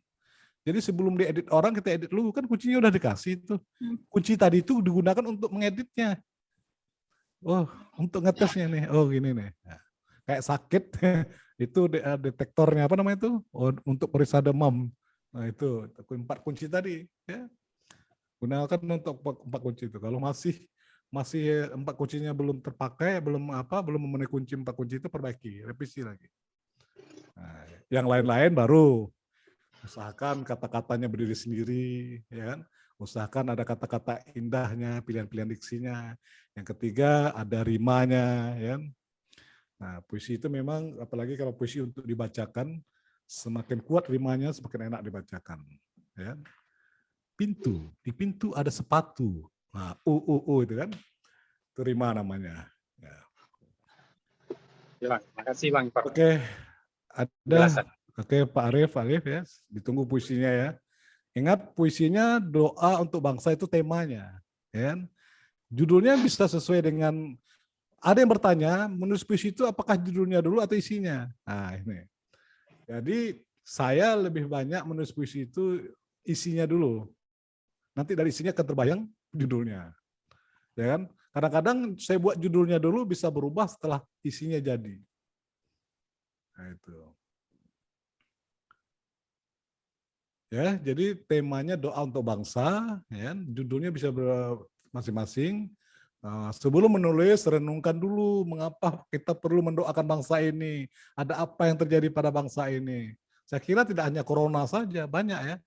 Jadi sebelum diedit orang, kita edit dulu, kan kuncinya udah dikasih tuh. Kunci tadi itu digunakan untuk mengeditnya. Oh, untuk ngetesnya nih. Oh, gini nih. Nah, kayak sakit itu detektornya apa namanya itu? Oh, untuk periksa demam. Nah, itu 4 kunci tadi ya. Gunakan untuk 4 kunci itu. Kalau masih 4 kuncinya belum terpakai, belum memenuhi kunci 4 kunci itu, perbaiki, revisi lagi. Nah, yang lain-lain baru usahakan kata-katanya berdiri sendiri, ya kan? Usahakan ada kata-kata indahnya, pilihan-pilihan diksinya. Yang ketiga ada rimanya, ya kan? Nah, puisi itu memang apalagi kalau puisi untuk dibacakan, semakin kuat rimanya semakin enak dibacakan, ya. Pintu, di pintu ada sepatu. Nah, itu kan, terima namanya. Ya. Ya, Bang. Makasih Bang. Oke, ada. Penjelasan. Oke, Pak Arief ya, ditunggu puisinya ya. Ingat puisinya doa untuk bangsa itu temanya, ya. Judulnya bisa sesuai dengan. Ada yang bertanya, menulis puisi itu apakah judulnya dulu atau isinya? Nah ini. Jadi saya lebih banyak menulis puisi itu isinya dulu. Nanti dari isinya akan terbayang judulnya. Ya kan? Kadang-kadang saya buat judulnya dulu bisa berubah setelah isinya jadi. Nah, itu. Ya, jadi temanya doa untuk bangsa, ya, judulnya bisa masing-masing. Sebelum menulis, renungkan dulu mengapa kita perlu mendoakan bangsa ini. Ada apa yang terjadi pada bangsa ini. Saya kira tidak hanya corona saja, banyak ya.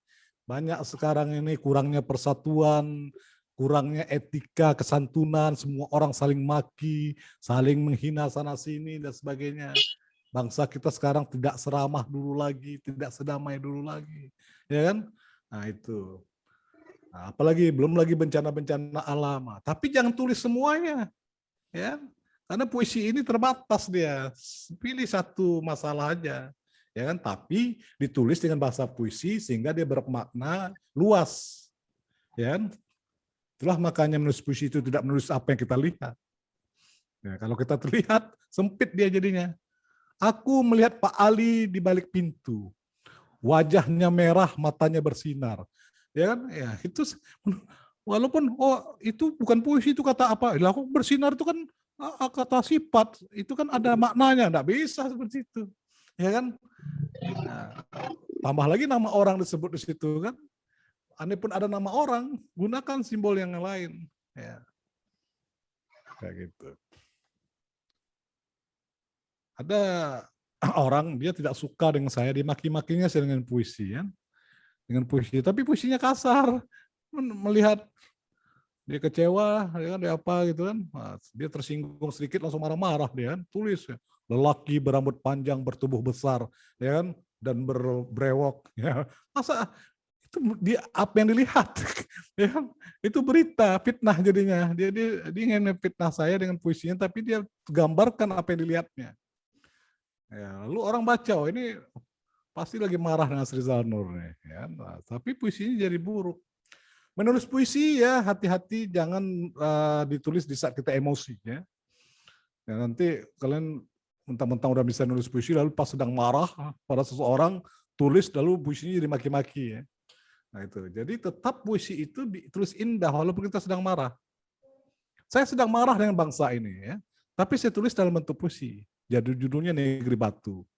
Banyak sekarang ini kurangnya persatuan, kurangnya etika, kesantunan, semua orang saling maki, saling menghina sana-sini, dan sebagainya. Bangsa kita sekarang tidak seramah dulu lagi, tidak sedamai dulu lagi. Ya kan? Nah itu. Nah, apalagi belum lagi bencana-bencana alam. Tapi jangan tulis semuanya, ya. Karena puisi ini terbatas dia. Pilih satu masalah aja, ya kan? Tapi ditulis dengan bahasa puisi sehingga dia bermakna luas, ya kan? Itulah makanya menulis puisi itu tidak menulis apa yang kita lihat. Ya, kalau kita terlihat sempit dia jadinya. Aku melihat Pak Ali di balik pintu. Wajahnya merah, matanya bersinar. Ya kan? Ya, itu walaupun itu bukan puisi, itu kata apa? Lah kok bersinar itu kan kata sifat, itu kan ada maknanya, enggak bisa seperti itu. Ya kan? Nah, tambah lagi nama orang disebut di situ kan. Andai pun ada nama orang, gunakan simbol yang lain. Ya. Kayak gitu. Ada orang dia tidak suka dengan saya, dia maki-makinya saya dengan puisi, ya. Dengan puisi, tapi puisinya kasar. Melihat dia kecewa, dia apa gitu kan, dia tersinggung sedikit langsung marah-marah dia kan, tulis ya, lelaki berambut panjang bertubuh besar, ya kan, dan berbrewok, ya. Masa itu dia apa yang dilihat, ya kan? Itu berita fitnah jadinya. Dia ingin fitnah saya dengan puisinya, tapi dia gambarkan apa yang dilihatnya. Ya, lalu orang baca, oh ini pasti lagi marah dengan Srizal Nur nih, ya. Nah, tapi puisinya jadi buruk. Menulis puisi ya hati-hati, jangan ditulis di saat kita emosi, ya. Ya nanti kalian mentang-mentang udah bisa nulis puisi, lalu pas sedang marah pada seseorang tulis, lalu puisinya jadi maki-maki, ya. Nah itu, jadi tetap puisi itu ditulis indah walaupun kita sedang marah. Saya sedang marah dengan bangsa ini, ya, tapi saya tulis dalam bentuk puisi. Jadi judulnya Negeri Batu.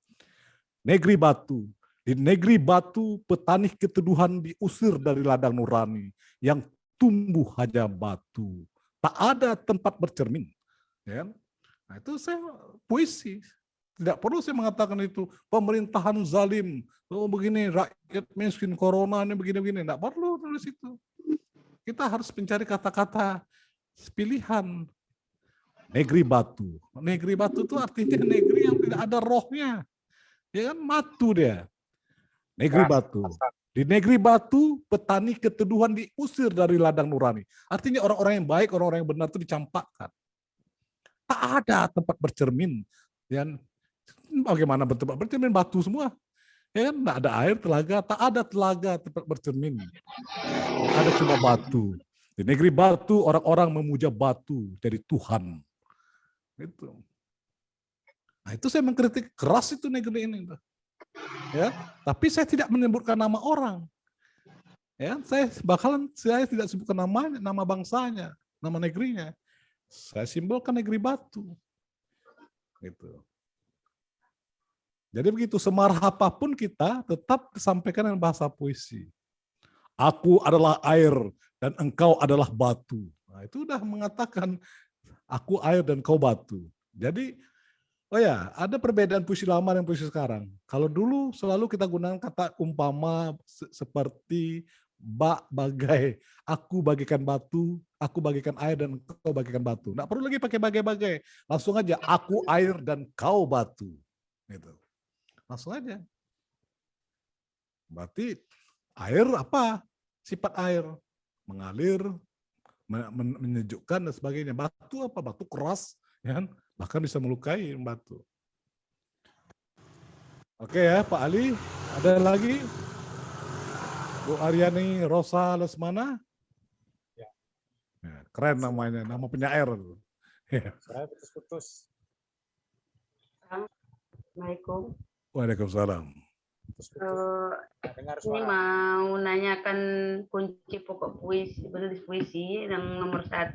Negeri Batu. Di negeri batu, petani keteduhan diusir dari ladang nurani. Yang tumbuh hanya batu. Tak ada tempat bercermin. Ya. Nah itu saya puisi. Tidak perlu saya mengatakan itu pemerintahan zalim, oh begini rakyat miskin, corona ini begini-begini. Tidak perlu tulis itu. Kita harus mencari kata-kata pilihan. Negeri batu. Negeri batu itu artinya negeri yang tidak ada rohnya. Ya kan, batu dia. Negeri batu. Di negeri batu, petani keteduhan diusir dari ladang nurani. Artinya orang-orang yang baik, orang-orang yang benar itu dicampakkan. Tak ada tempat bercermin. Ya, bagaimana tempat bercermin? Batu semua. Ya kan, tidak ada air, telaga, tak ada telaga tempat bercermin. Ada cuma batu. Di negeri batu, orang-orang memuja batu jadi Tuhan. Itu. Nah, itu saya mengkritik keras itu negeri ini. Ya, tapi saya tidak menyebutkan nama orang. Ya, saya tidak sebutkan namanya, nama bangsanya, nama negerinya. Saya simbolkan negeri batu. Gitu. Jadi begitu, semarah apapun kita tetap disampaikan dengan bahasa puisi. Aku adalah air dan engkau adalah batu. Nah, itu udah mengatakan aku air dan kau batu. Jadi, oh ya, ada perbedaan puisi lama dan puisi sekarang. Kalau dulu selalu kita gunakan kata umpama seperti bagai, aku bagikan batu, aku bagikan air dan kau bagikan batu. Nggak perlu lagi pakai bagai-bagai. Langsung aja, aku air dan kau batu. Gitu. Langsung aja. Berarti air apa? Sifat air. Mengalir, menyejukkan dan sebagainya. Batu apa? Batu keras. Ya kan? Bahkan bisa melukai batu. Oke ya Pak Ali. Ada lagi? Bu Aryani Rosa Lesmana? Ya. Ya, keren namanya. Nama penyair. Ya. Saya putus-putus. Assalamualaikum. Waalaikumsalam. Dengar Ini suara. mau nanyakan kunci pokok puisi, menulis puisi yang nomor 1.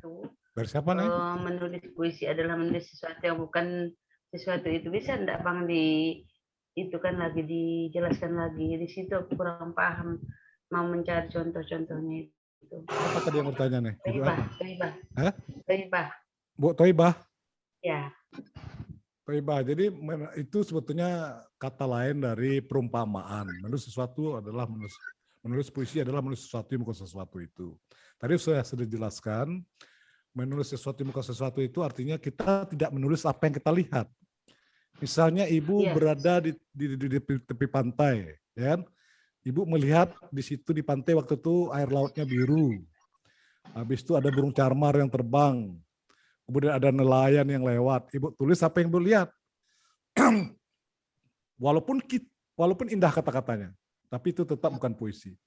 Dari siapa nih? Menulis puisi adalah menulis sesuatu yang bukan sesuatu itu. Bisa enggak Bang itu kan lagi dijelaskan lagi. Di situ aku kurang paham. Mau mencari contoh-contohnya itu. Apa tadi yang bertanya nih? Ibu apa? Toibah. Hah? Toibah. Bu Toibah? Ya. Toibah. Jadi itu sebetulnya kata lain dari perumpamaan. Menulis sesuatu adalah menulis puisi adalah menulis sesuatu yang bukan sesuatu itu. Tadi saya sudah jelaskan, menulis sesuatu yang bukan sesuatu itu artinya kita tidak menulis apa yang kita lihat. Misalnya ibu berada di tepi pantai, ya kan? Ibu melihat di situ di pantai waktu itu air lautnya biru. Habis itu ada burung carmar yang terbang. Kemudian ada nelayan yang lewat. Ibu tulis apa yang ibu lihat. walaupun indah kata-katanya, tapi itu tetap bukan puisi.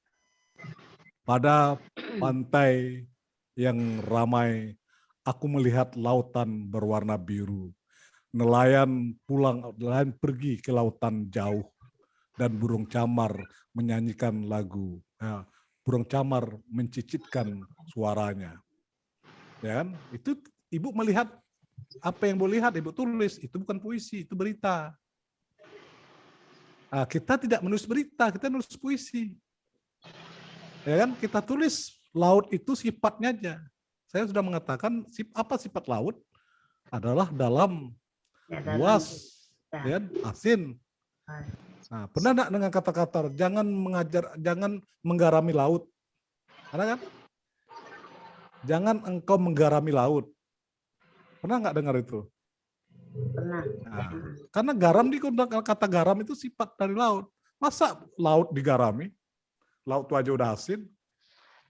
Pada pantai yang ramai, aku melihat lautan berwarna biru. Nelayan pergi ke lautan jauh. Dan burung camar menyanyikan lagu. Ya, burung camar mencicitkan suaranya. Ya kan? Itu ibu melihat apa yang ibu lihat, ibu tulis, itu bukan puisi, itu berita. Nah, kita tidak menulis berita, kita nulis puisi. Ya kan? Kita tulis laut itu sifatnya aja. Saya sudah mengatakan apa sifat laut adalah dalam, luas, ya, asin. Nah, pernah enggak dengan kata-kata jangan menggarami laut? Ada kan? Jangan engkau menggarami laut. Pernah nggak dengar itu? Pernah. Nah, karena garam digunakan, kata garam itu sifat dari laut. Masa laut digarami? Laut itu aja udah asin.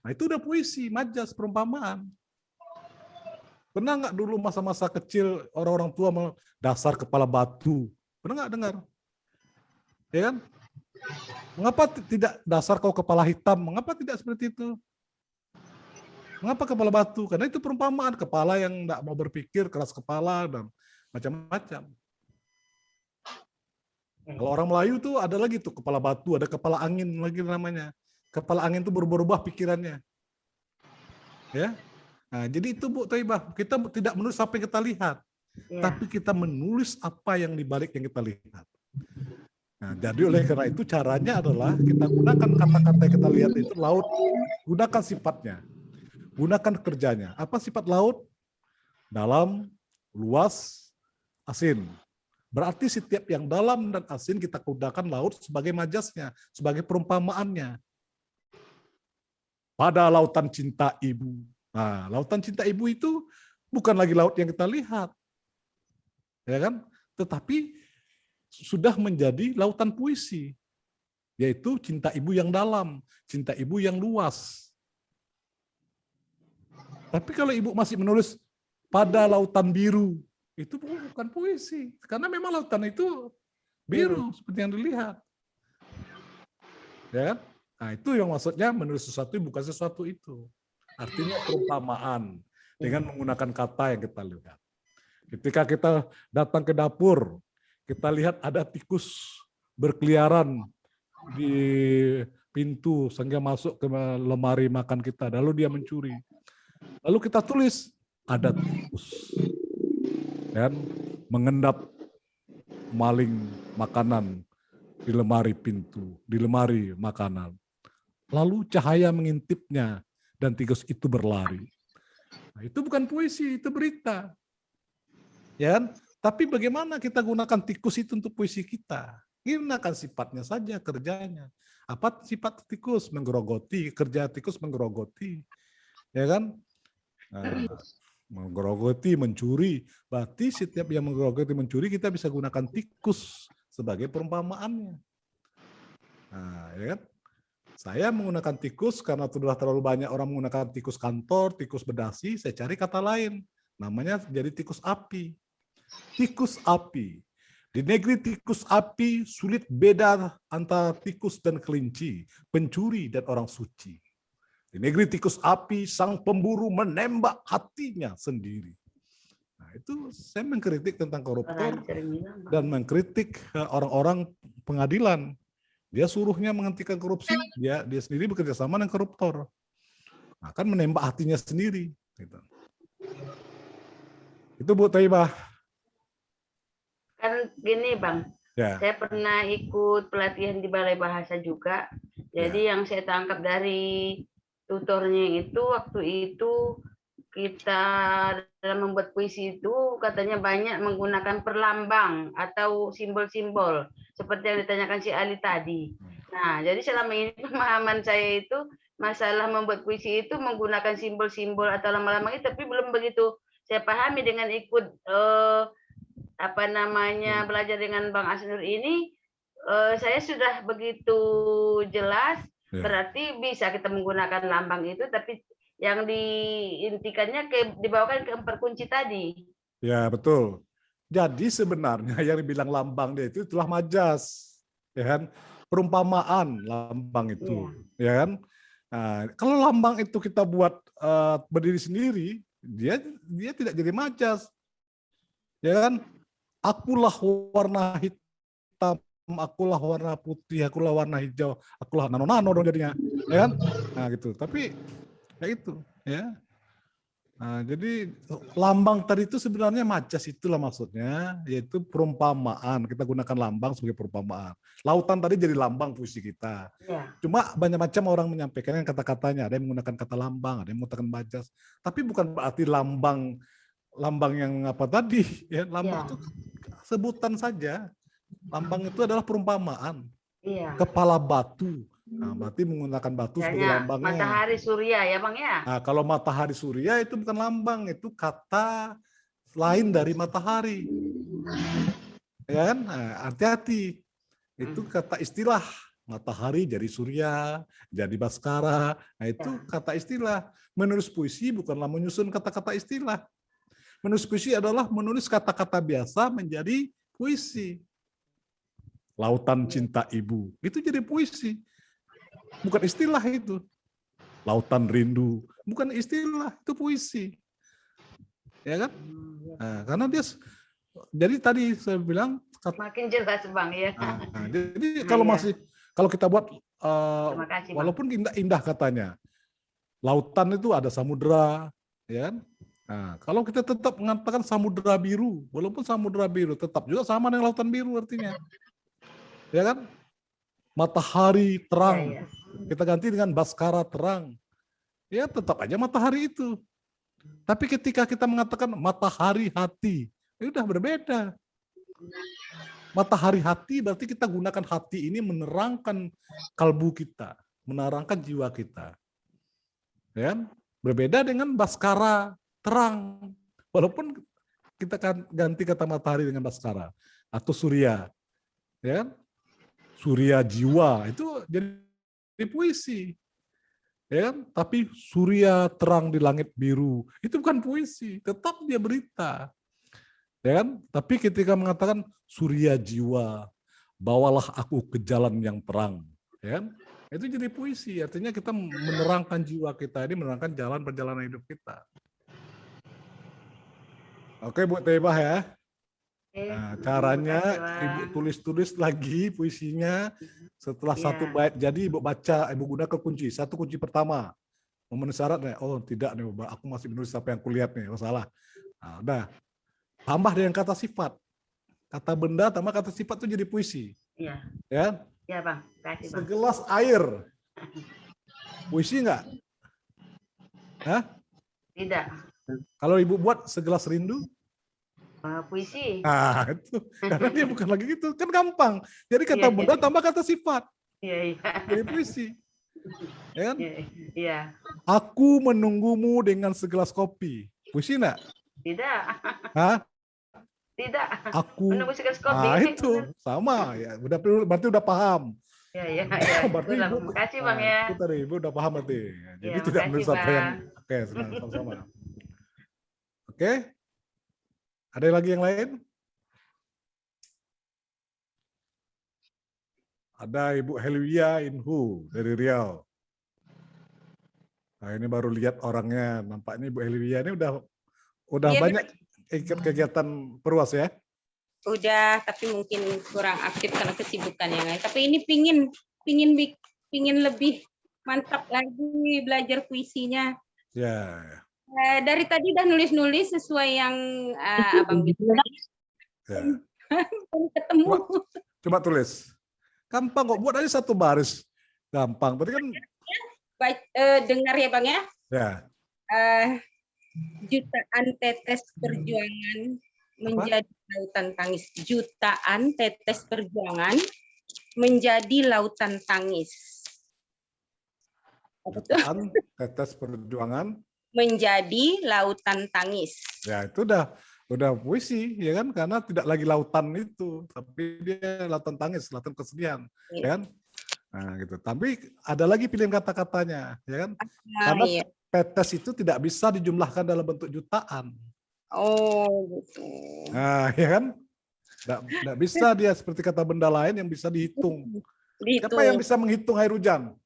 Nah, itu udah puisi, majas, perumpamaan. Pernah nggak dulu masa-masa kecil orang-orang tua dasar kepala batu? Pernah nggak dengar? Ya kan? Mengapa tidak dasar kau kepala hitam? Mengapa tidak seperti itu? Mengapa kepala batu? Karena itu perumpamaan, kepala yang tidak mau berpikir, keras kepala, dan macam-macam. Kalau orang Melayu tuh ada lagi tuh kepala batu, ada kepala angin lagi namanya. Kepala angin itu berubah-ubah pikirannya. Ya, nah, jadi itu Bu Toibah, kita tidak menulis apa yang kita lihat, tapi kita menulis apa yang dibalik yang kita lihat. Nah, jadi oleh karena itu caranya adalah kita gunakan kata-kata yang kita lihat itu laut, gunakan sifatnya. Gunakan kerjanya. Apa sifat laut? Dalam, luas, asin. Berarti setiap yang dalam dan asin kita gunakan laut sebagai majasnya, sebagai perumpamaannya. Pada lautan cinta ibu. Nah, lautan cinta ibu itu bukan lagi laut yang kita lihat. Ya kan? Tetapi sudah menjadi lautan puisi. Yaitu cinta ibu yang dalam, cinta ibu yang luas. Tapi kalau ibu masih menulis pada lautan biru, itu bukan puisi, karena memang lautan itu biru seperti yang dilihat, ya kan? Nah itu yang maksudnya menulis sesuatu bukan sesuatu itu, artinya perumpamaan dengan menggunakan kata yang kita lihat. Ketika kita datang ke dapur, kita lihat ada tikus berkeliaran di pintu sehingga masuk ke lemari makan kita, lalu dia mencuri. Lalu kita tulis ada tikus dan mengendap maling makanan di lemari pintu, di lemari makanan. Lalu cahaya mengintipnya dan tikus itu berlari. Nah, itu bukan puisi, itu berita. Ya kan? Tapi bagaimana kita gunakan tikus itu untuk puisi kita? Gunakan sifatnya saja, kerjanya. Apa sifat tikus? Menggerogoti, kerja tikus menggerogoti. Ya kan? Nah, menggerogoti, mencuri. Berarti setiap yang menggerogoti, mencuri, kita bisa gunakan tikus sebagai perumpamaannya. Nah, ya kan? Saya menggunakan tikus karena sudah terlalu banyak orang menggunakan tikus kantor, tikus bedasi, saya cari kata lain. Namanya jadi tikus api. Tikus api. Di negeri tikus api, sulit beda antara tikus dan kelinci, pencuri dan orang suci. Di negeri tikus api, sang pemburu menembak hatinya sendiri. Nah, itu saya mengkritik tentang koruptor dan mengkritik orang-orang pengadilan. Dia suruhnya menghentikan korupsi, dia sendiri bekerja sama dengan koruptor. Nah, kan menembak hatinya sendiri. Gitu. Itu Bu Taibah. Kan gini Bang, Ya. saya pernah ikut pelatihan di Balai Bahasa juga. Jadi yang saya tangkap dari tutornya itu waktu itu kita dalam membuat puisi itu katanya banyak menggunakan perlambang atau simbol-simbol seperti yang ditanyakan si Ali tadi. Nah, jadi selama ini pemahaman saya itu masalah membuat puisi itu menggunakan simbol-simbol atau lambang-lambang itu, tapi belum begitu saya pahami dengan ikut belajar dengan Bang Asnur ini. Saya sudah begitu jelas. Berarti bisa kita menggunakan lambang itu, tapi yang diintikannya dibawakan ke 4 kunci tadi. Ya, betul. Jadi sebenarnya yang dibilang lambang dia itu itulah majas, ya kan? Perumpamaan lambang itu, ya kan? Nah, kalau lambang itu kita buat berdiri sendiri, dia tidak jadi majas, ya kan? Akulah warna hitam, akulah warna putih, akulah warna hijau, akulah nano-nano dong jadinya, ya kan? Nah gitu. Tapi ya itu, ya. Nah, jadi lambang tadi itu sebenarnya majas, itulah maksudnya, yaitu perumpamaan. Kita gunakan lambang sebagai perumpamaan. Lautan tadi jadi lambang puisi kita. Ya. Cuma banyak macam orang menyampaikan kata-katanya. Ada yang menggunakan kata lambang, ada yang menggunakan majas. Tapi bukan berarti lambang yang apa tadi. Ya, lambang itu sebutan saja. Lambang itu adalah perumpamaan. Iya. Kepala batu. Nah, berarti menggunakan batu sebagai lambangnya. Matahari surya ya Bang ya. Nah, kalau matahari surya itu bukan lambang, itu kata lain dari matahari. Ya kan? Nah, hati-hati. Itu kata istilah. Matahari jadi surya, jadi baskara. Nah, itu kata istilah. Menulis puisi bukanlah menyusun kata-kata istilah. Menulis puisi adalah menulis kata-kata biasa menjadi puisi. Lautan cinta ibu, itu jadi puisi. Bukan istilah itu. Lautan rindu, bukan istilah, itu puisi. Ya kan? Nah, karena dia, jadi tadi saya bilang makin jelas Bang ya. Nah, jadi kalau kita buat kasih, walaupun indah-indah katanya, lautan itu ada samudera, ya kan? Nah, kalau kita tetap mengatakan samudera biru, walaupun samudera biru tetap juga sama dengan lautan biru artinya, ya kan? Matahari terang, kita ganti dengan baskara terang, ya tetap aja matahari itu. Tapi ketika kita mengatakan matahari hati, itu udah berbeda. Matahari hati berarti kita gunakan hati ini menerangkan kalbu kita, menerangkan jiwa kita. Ya, berbeda dengan baskara terang. Walaupun kita kan ganti kata matahari dengan baskara atau surya. Ya, surya jiwa itu jadi puisi. Ya, tapi surya terang di langit biru itu bukan puisi, tetap dia berita. Ya kan? Tapi ketika mengatakan surya jiwa, bawalah aku ke jalan yang terang, ya kan? Itu jadi puisi, artinya kita menerangkan jiwa kita ini, menerangkan jalan perjalanan hidup kita. Oke, Bu Tebah ya. Nah, caranya Ibu tulis-tulis lagi puisinya setelah satu bait. Jadi Ibu baca, Ibu gunakan kunci. Satu kunci pertama. Memenuhi syarat nih. Oh tidak nih, aku masih menulis apa yang kulihat nih. Oh salah. Nah, udah. Tambah dengan kata sifat. Kata benda tambah kata sifat itu jadi puisi. Iya. Ya. Iya Bang. Kasih Bang. Segelas air. Puisi enggak? Hah? Tidak. Kalau Ibu buat segelas rindu? Puisi. Nah, itu karena dia bukan lagi gitu, kan gampang. Jadi kata benda tambah kata sifat. Iya. Jadi puisi. Ya kan? Iya. Aku menunggumu dengan segelas kopi. Puisi enggak? Tidak. Hah? Tidak. Aku. Menunggu segelas kopi. Ah, itu sama ya. Berarti udah paham. Iya. Berarti Ibu, Terima kasih Bang ya. itu tadi Ibu udah paham berarti. Jadi Ya, tidak makasih, menulis apa yang. Bang. Oke, senang sama-sama. Oke. Ada lagi yang lain? Ada Ibu Helwia Inhu dari Riau. Nah, ini baru lihat orangnya. Nampaknya Ibu Helwia ini udah Iya, banyak ikut kegiatan perwas ya? udah, tapi mungkin kurang aktif karena kesibukan yang lain. Tapi ini pingin lebih mantap lagi belajar puisinya. Ya. Dari tadi udah nulis-nulis sesuai yang Abang bilang. Ya. Ketemu. Coba tulis. Gampang kok, buat aja satu baris. Gampang. Berarti kan Dengar ya Bang ya. ya. Jutaan tetes perjuangan menjadi lautan tangis. Jutaan tetes perjuangan menjadi lautan tangis. Jutaan tetes perjuangan menjadi lautan tangis. Ya, itu udah puisi ya kan, karena tidak lagi lautan itu, tapi dia lautan tangis, lautan kesedihan, ya kan? Nah, gitu. Tapi ada lagi pilihan kata-katanya, ya kan? Karena tetes itu tidak bisa dijumlahkan dalam bentuk jutaan. Oh, gitu. Nah, ya kan? Nggak bisa dia seperti kata benda lain yang bisa dihitung. Siapa yang bisa menghitung air hujan?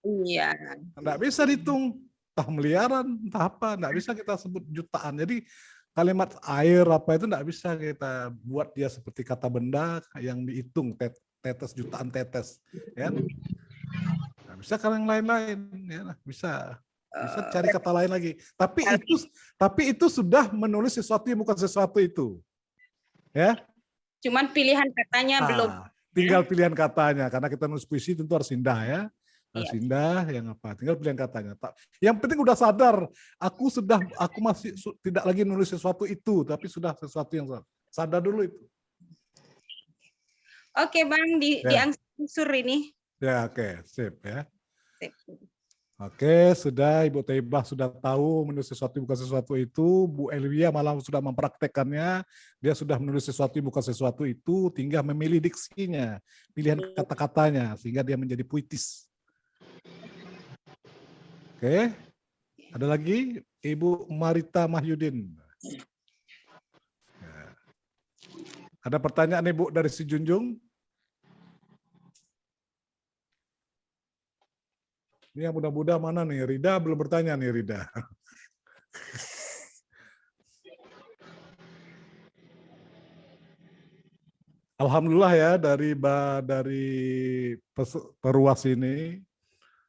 Iya. Nggak bisa dihitung. Entah miliaran, entah apa, nggak bisa kita sebut jutaan. Jadi kalimat air apa itu nggak bisa kita buat dia seperti kata benda yang dihitung, tetes, jutaan tetes. Ya? Nggak bisa kalau yang lain-lain, ya, bisa cari kata lain lagi. Tapi itu sudah menulis sesuatu yang bukan sesuatu itu. Ya. Cuman pilihan katanya belum. Tinggal pilihan katanya, karena kita nulis puisi tentu harus indah ya. Harus indah, yang apa? Tinggal pilihan katanya. Yang penting udah sadar, aku masih tidak lagi nulis sesuatu itu, tapi sudah sesuatu yang sadar dulu itu. Oke Bang, diangsur ini. Ya, oke, sip ya. Sip. Oke, sudah Ibu Tebah sudah tahu menulis sesuatu bukan sesuatu itu. Bu Elwia malah sudah mempraktekannya. Dia sudah menulis sesuatu bukan sesuatu itu, tinggal memilih diksinya, pilihan kata-katanya, sehingga dia menjadi puitis. Oke, ada lagi Ibu Marita Mahyudin. Ada pertanyaan nih Bu dari si Junjung? Ini yang muda-muda mana nih? Rida belum bertanya nih Rida. Alhamdulillah ya dari perwas ini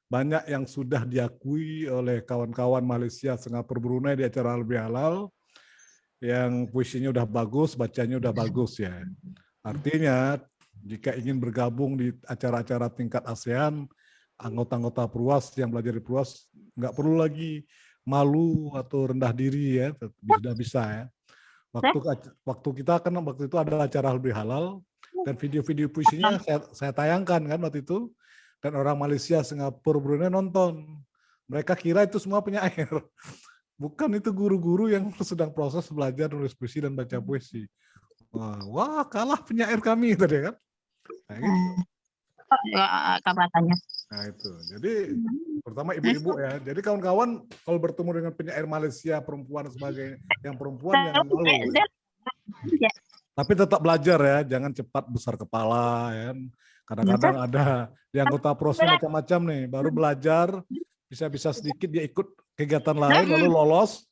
banyak yang sudah diakui oleh kawan-kawan Malaysia, Singapura, Brunei di acara Halal Bihalal yang puisinya udah bagus, bacanya udah bagus ya. Artinya jika ingin bergabung di acara-acara tingkat ASEAN, anggota-anggota perwas yang belajar di perwas nggak perlu lagi malu atau rendah diri ya, sudah bisa ya. Waktu kita kan waktu itu ada acara halal bihalal dan video-video puisinya saya tayangkan kan waktu itu, dan orang Malaysia, Singapura, Brunei nonton. Mereka kira itu semua penyair. Bukan, itu guru-guru yang sedang proses belajar nulis puisi dan baca puisi. Wah, kalah penyair kami tadi kan. Nah, gitu. Katanya. Nah itu, jadi pertama ibu-ibu ya. Jadi kawan-kawan kalau bertemu dengan penyair Malaysia perempuan sebagai yang perempuan jangan malu. Ya. Tapi tetap belajar ya, jangan cepat besar kepala ya. Kadang-kadang ada di anggota prosnya macam-macam nih, baru belajar bisa-bisa sedikit dia ikut kegiatan lain lalu lolos,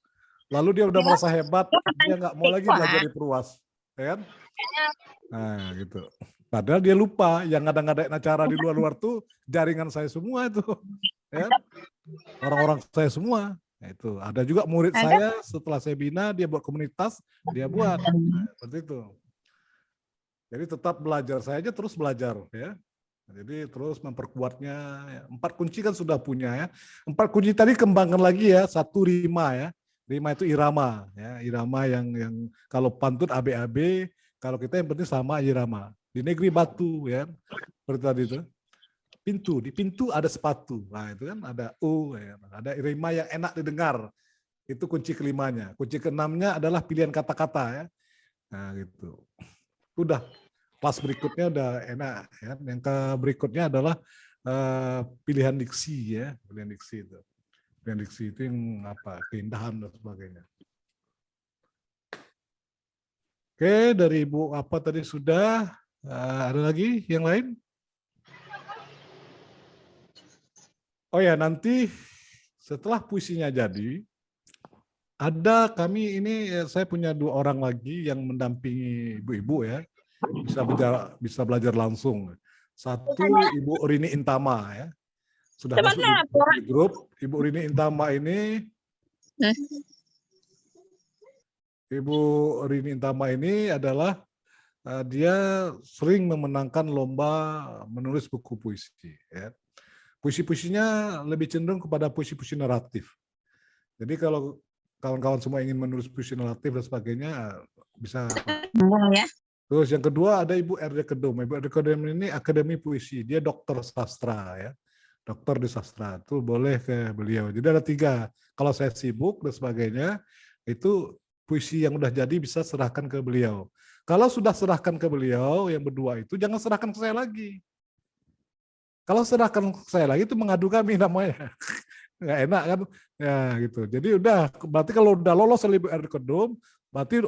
lalu dia udah merasa hebat, dia nggak mau lagi belajar di Perwas, ya kan? Nah gitu. Padahal dia lupa yang ngadain acara di luar-luar tuh jaringan saya semua itu, ya. Orang-orang saya semua. Nah, itu ada juga murid saya setelah saya bina dia buat komunitas, dia buat seperti itu. Jadi tetap belajar, saya aja terus belajar ya. Jadi terus memperkuatnya. 4 kunci kan sudah punya ya. 4 kunci tadi kembangkan lagi ya. 1 rima ya. Rima itu irama ya. Irama yang kalau pantun ABAB, kalau kita yang penting sama irama. Di negeri batu ya, seperti tadi itu. Pintu, di pintu ada sepatu. Nah itu kan ada U, ya. Ada rima yang enak didengar. Itu kunci kelimanya. Kunci keenamnya adalah pilihan kata-kata ya. Nah gitu. Udah, kelas berikutnya udah enak ya. Yang berikutnya adalah pilihan diksi ya. Pilihan diksi itu. Pilihan diksi itu yang apa? Keindahan dan sebagainya. Oke, dari Ibu apa tadi sudah. Ada lagi yang lain? Oh ya, nanti setelah puisinya jadi, ada kami ini, saya punya 2 orang lagi yang mendampingi ibu-ibu ya, bisa belajar langsung. 1 Ibu Rini Intama ya, sudah masuk di grup. Ibu Rini Intama ini, Ibu Rini Intama ini adalah dia sering memenangkan lomba menulis buku puisi. Ya. Puisi-puisinya lebih cenderung kepada puisi-puisi naratif. Jadi kalau kawan-kawan semua ingin menulis puisi naratif dan sebagainya, bisa. Terus yang kedua ada Ibu RD Kedom. Ibu RD Kedom ini akademi puisi. Dia dokter sastra ya. Dokter di sastra. Itu boleh ke beliau. Jadi ada 3. Kalau saya sibuk dan sebagainya, itu puisi yang udah jadi bisa serahkan ke beliau. Kalau sudah serahkan ke beliau, yang berdua itu jangan serahkan ke saya lagi. Kalau serahkan ke saya lagi itu mengadu kami namanya. Nggak enak kan? Ya gitu. Jadi udah, berarti kalau udah lolos oleh Ibu RD Kedom, berarti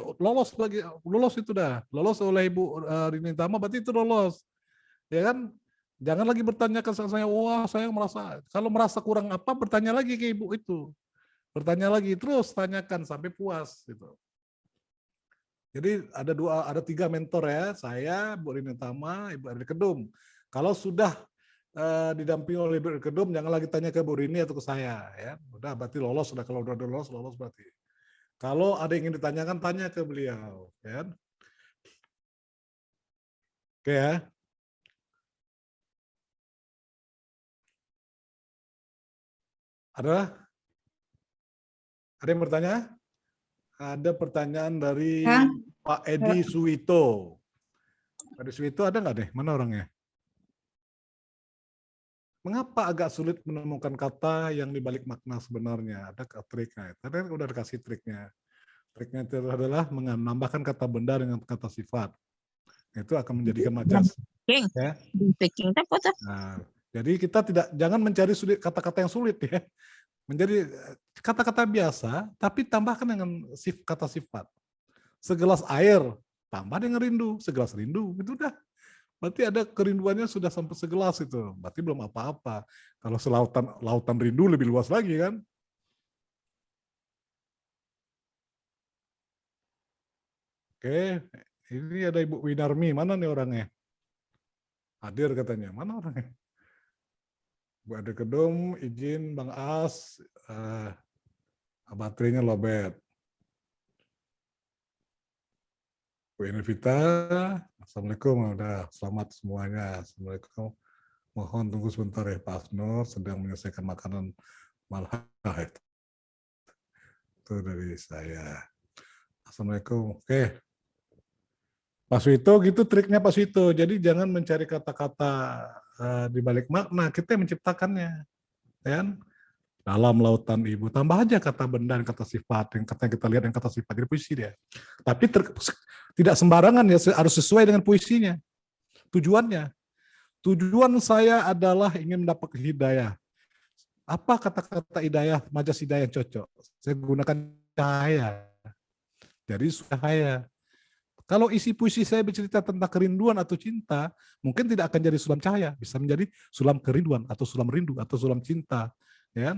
lolos itu dah. Lolos oleh Ibu Rini Tama, berarti itu lolos. Ya kan? Jangan lagi bertanya ke saya, wah saya merasa, kalau merasa kurang apa, bertanya lagi ke Ibu itu. Bertanya lagi, terus tanyakan sampai puas gitu. Jadi ada 3 mentor ya, saya, Bu Rini Tama, Ibu RD Kedom. Kalau sudah didampingi oleh Ibu RD Kedom, jangan lagi tanya ke Bu Rini atau ke saya ya. Udah berarti lolos, sudah kalau udah lolos berarti. Kalau ada yang ingin ditanyakan, tanya ke beliau ya. Oke ya. Ada yang bertanya? Ada pertanyaan dari Pak Edi Suwito. Pak Edi Suwito ada nggak deh? Mana orangnya? Mengapa agak sulit menemukan kata yang dibalik makna sebenarnya? Ada triknya. Tadi udah dikasih triknya. Triknya itu adalah menambahkan kata benda dengan kata sifat. Itu akan menjadikan majas. Ya. Nah, jadi kita jangan mencari kata-kata yang sulit ya. Menjadi kata-kata biasa, tapi tambahkan dengan kata sifat. Segelas air, tambah dengan rindu. Segelas rindu, itu udah. Berarti ada kerinduannya sudah sampai segelas itu. Berarti belum apa-apa. Kalau lautan rindu lebih luas lagi kan. Oke, ini ada Ibu Winarmi. Mana nih orangnya? Hadir katanya. Mana orangnya? Bu RD Kedom, izin Bang As, baterainya lobet. Bu Invita, Assalamualaikum, udah selamat semuanya. Assalamualaikum. Mohon tunggu sebentar ya Pak Asnur, sedang menyelesaikan makanan malam. Itu dari saya. Assalamualaikum. Oke. Pak Suito gitu triknya Pak Suito. Jadi jangan mencari kata-kata di balik makna, kita yang menciptakannya. Kan? Dalam lautan ibu, tambah aja kata benda dan kata sifat, yang kata yang kita lihat yang kata sifat, jadi puisi dia. Tapi tidak sembarangan ya, harus sesuai dengan puisinya. Tujuannya. Tujuan saya adalah ingin mendapat hidayah. Apa kata-kata hidayah, majas hidayah yang cocok? Saya gunakan cahaya. Jadi cahaya. Kalau isi puisi saya bercerita tentang kerinduan atau cinta, mungkin tidak akan jadi sulam cahaya, bisa menjadi sulam kerinduan atau sulam rindu atau sulam cinta, ya.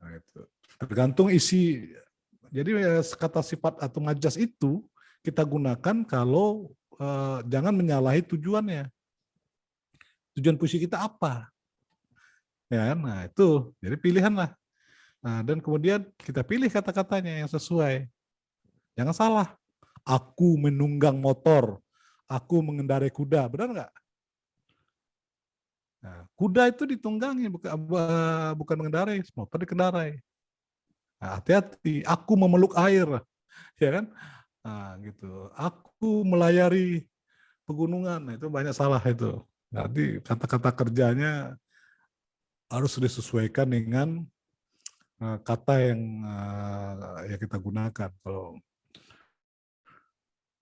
Nah, itu tergantung isi. Jadi kata sifat atau majas itu kita gunakan kalau jangan menyalahi tujuannya. Tujuan puisi kita apa? Ya, nah itu. Jadi pilihanlah. Nah, dan kemudian kita pilih kata-katanya yang sesuai. Jangan salah. Aku menunggang motor, aku mengendarai kuda, benar nggak? Nah, kuda itu ditunggangi, bukan mengendarai, motor dikendarai. Nah, hati-hati, aku memeluk air, ya kan? Nah, gitu. Aku melayari pegunungan, nah, itu banyak salah itu. Jadi kata-kata kerjanya harus disesuaikan dengan kata yang kita gunakan.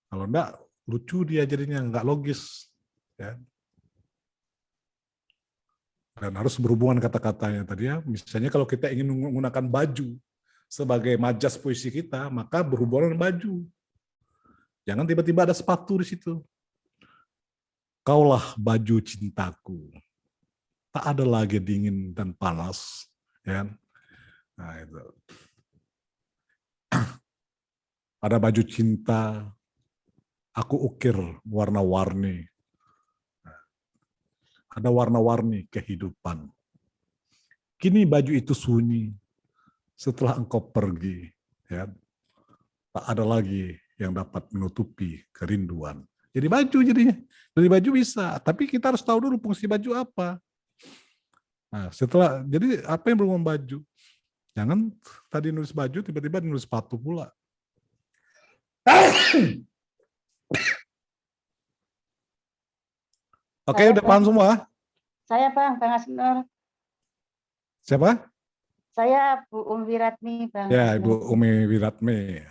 Kalau enggak, lucu dia jadinya, enggak logis. Ya. Dan harus berhubungan kata-katanya tadi ya. Misalnya kalau kita ingin menggunakan baju sebagai majas puisi kita, maka berhubungan dengan baju. Jangan tiba-tiba ada sepatu di situ. Kaulah baju cintaku. Tak ada lagi dingin dan panas. Ya. Nah, itu. Ada baju cinta, aku ukir warna-warni. Ada warna-warni kehidupan. Kini baju itu sunyi setelah engkau pergi. Ya. Tak ada lagi yang dapat menutupi kerinduan. Jadi baju jadinya. Dari baju bisa, tapi kita harus tahu dulu fungsi baju apa. Nah, setelah, jadi apa yang berhubungan baju? Jangan tadi nulis baju, tiba-tiba nulis sepatu pula. Oke, udah paham semua? Saya Bang Asnur. Siapa? Saya Bu Umi Wiratmi, Bang. Ya, Asnur. Ibu Umi Wiratmi.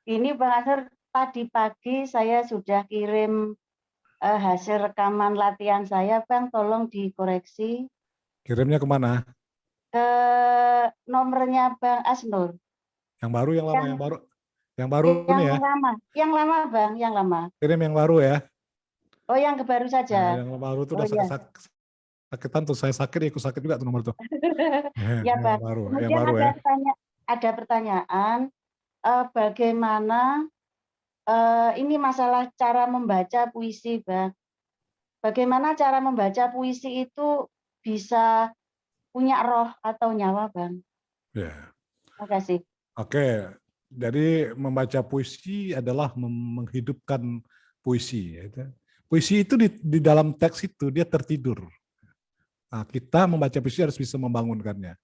Ini Bang Asnur, tadi pagi saya sudah kirim hasil rekaman latihan saya, Bang. Tolong dikoreksi. Kirimnya kemana? Ke nomornya Bang Asnur. Yang baru, yang lama, yang baru. Yang baru ini ya? Yang lama, Bang, yang lama. Kirim yang baru ya? Oh, yang baru saja. Nah, yang baru itu udah iya. sakitan tuh, saya sakit, ikut sakit juga tuh nomor tuh. Ya, Bang. Kemudian yang baru ada pertanyaan, bagaimana ini masalah cara membaca puisi, Bang. Bagaimana cara membaca puisi itu bisa punya roh atau nyawa, Bang? Ya. Terima kasih. Oke, jadi membaca puisi adalah menghidupkan puisi. Ya. Puisi itu di dalam teks itu dia tertidur. Nah, kita membaca puisi harus bisa membangunkannya.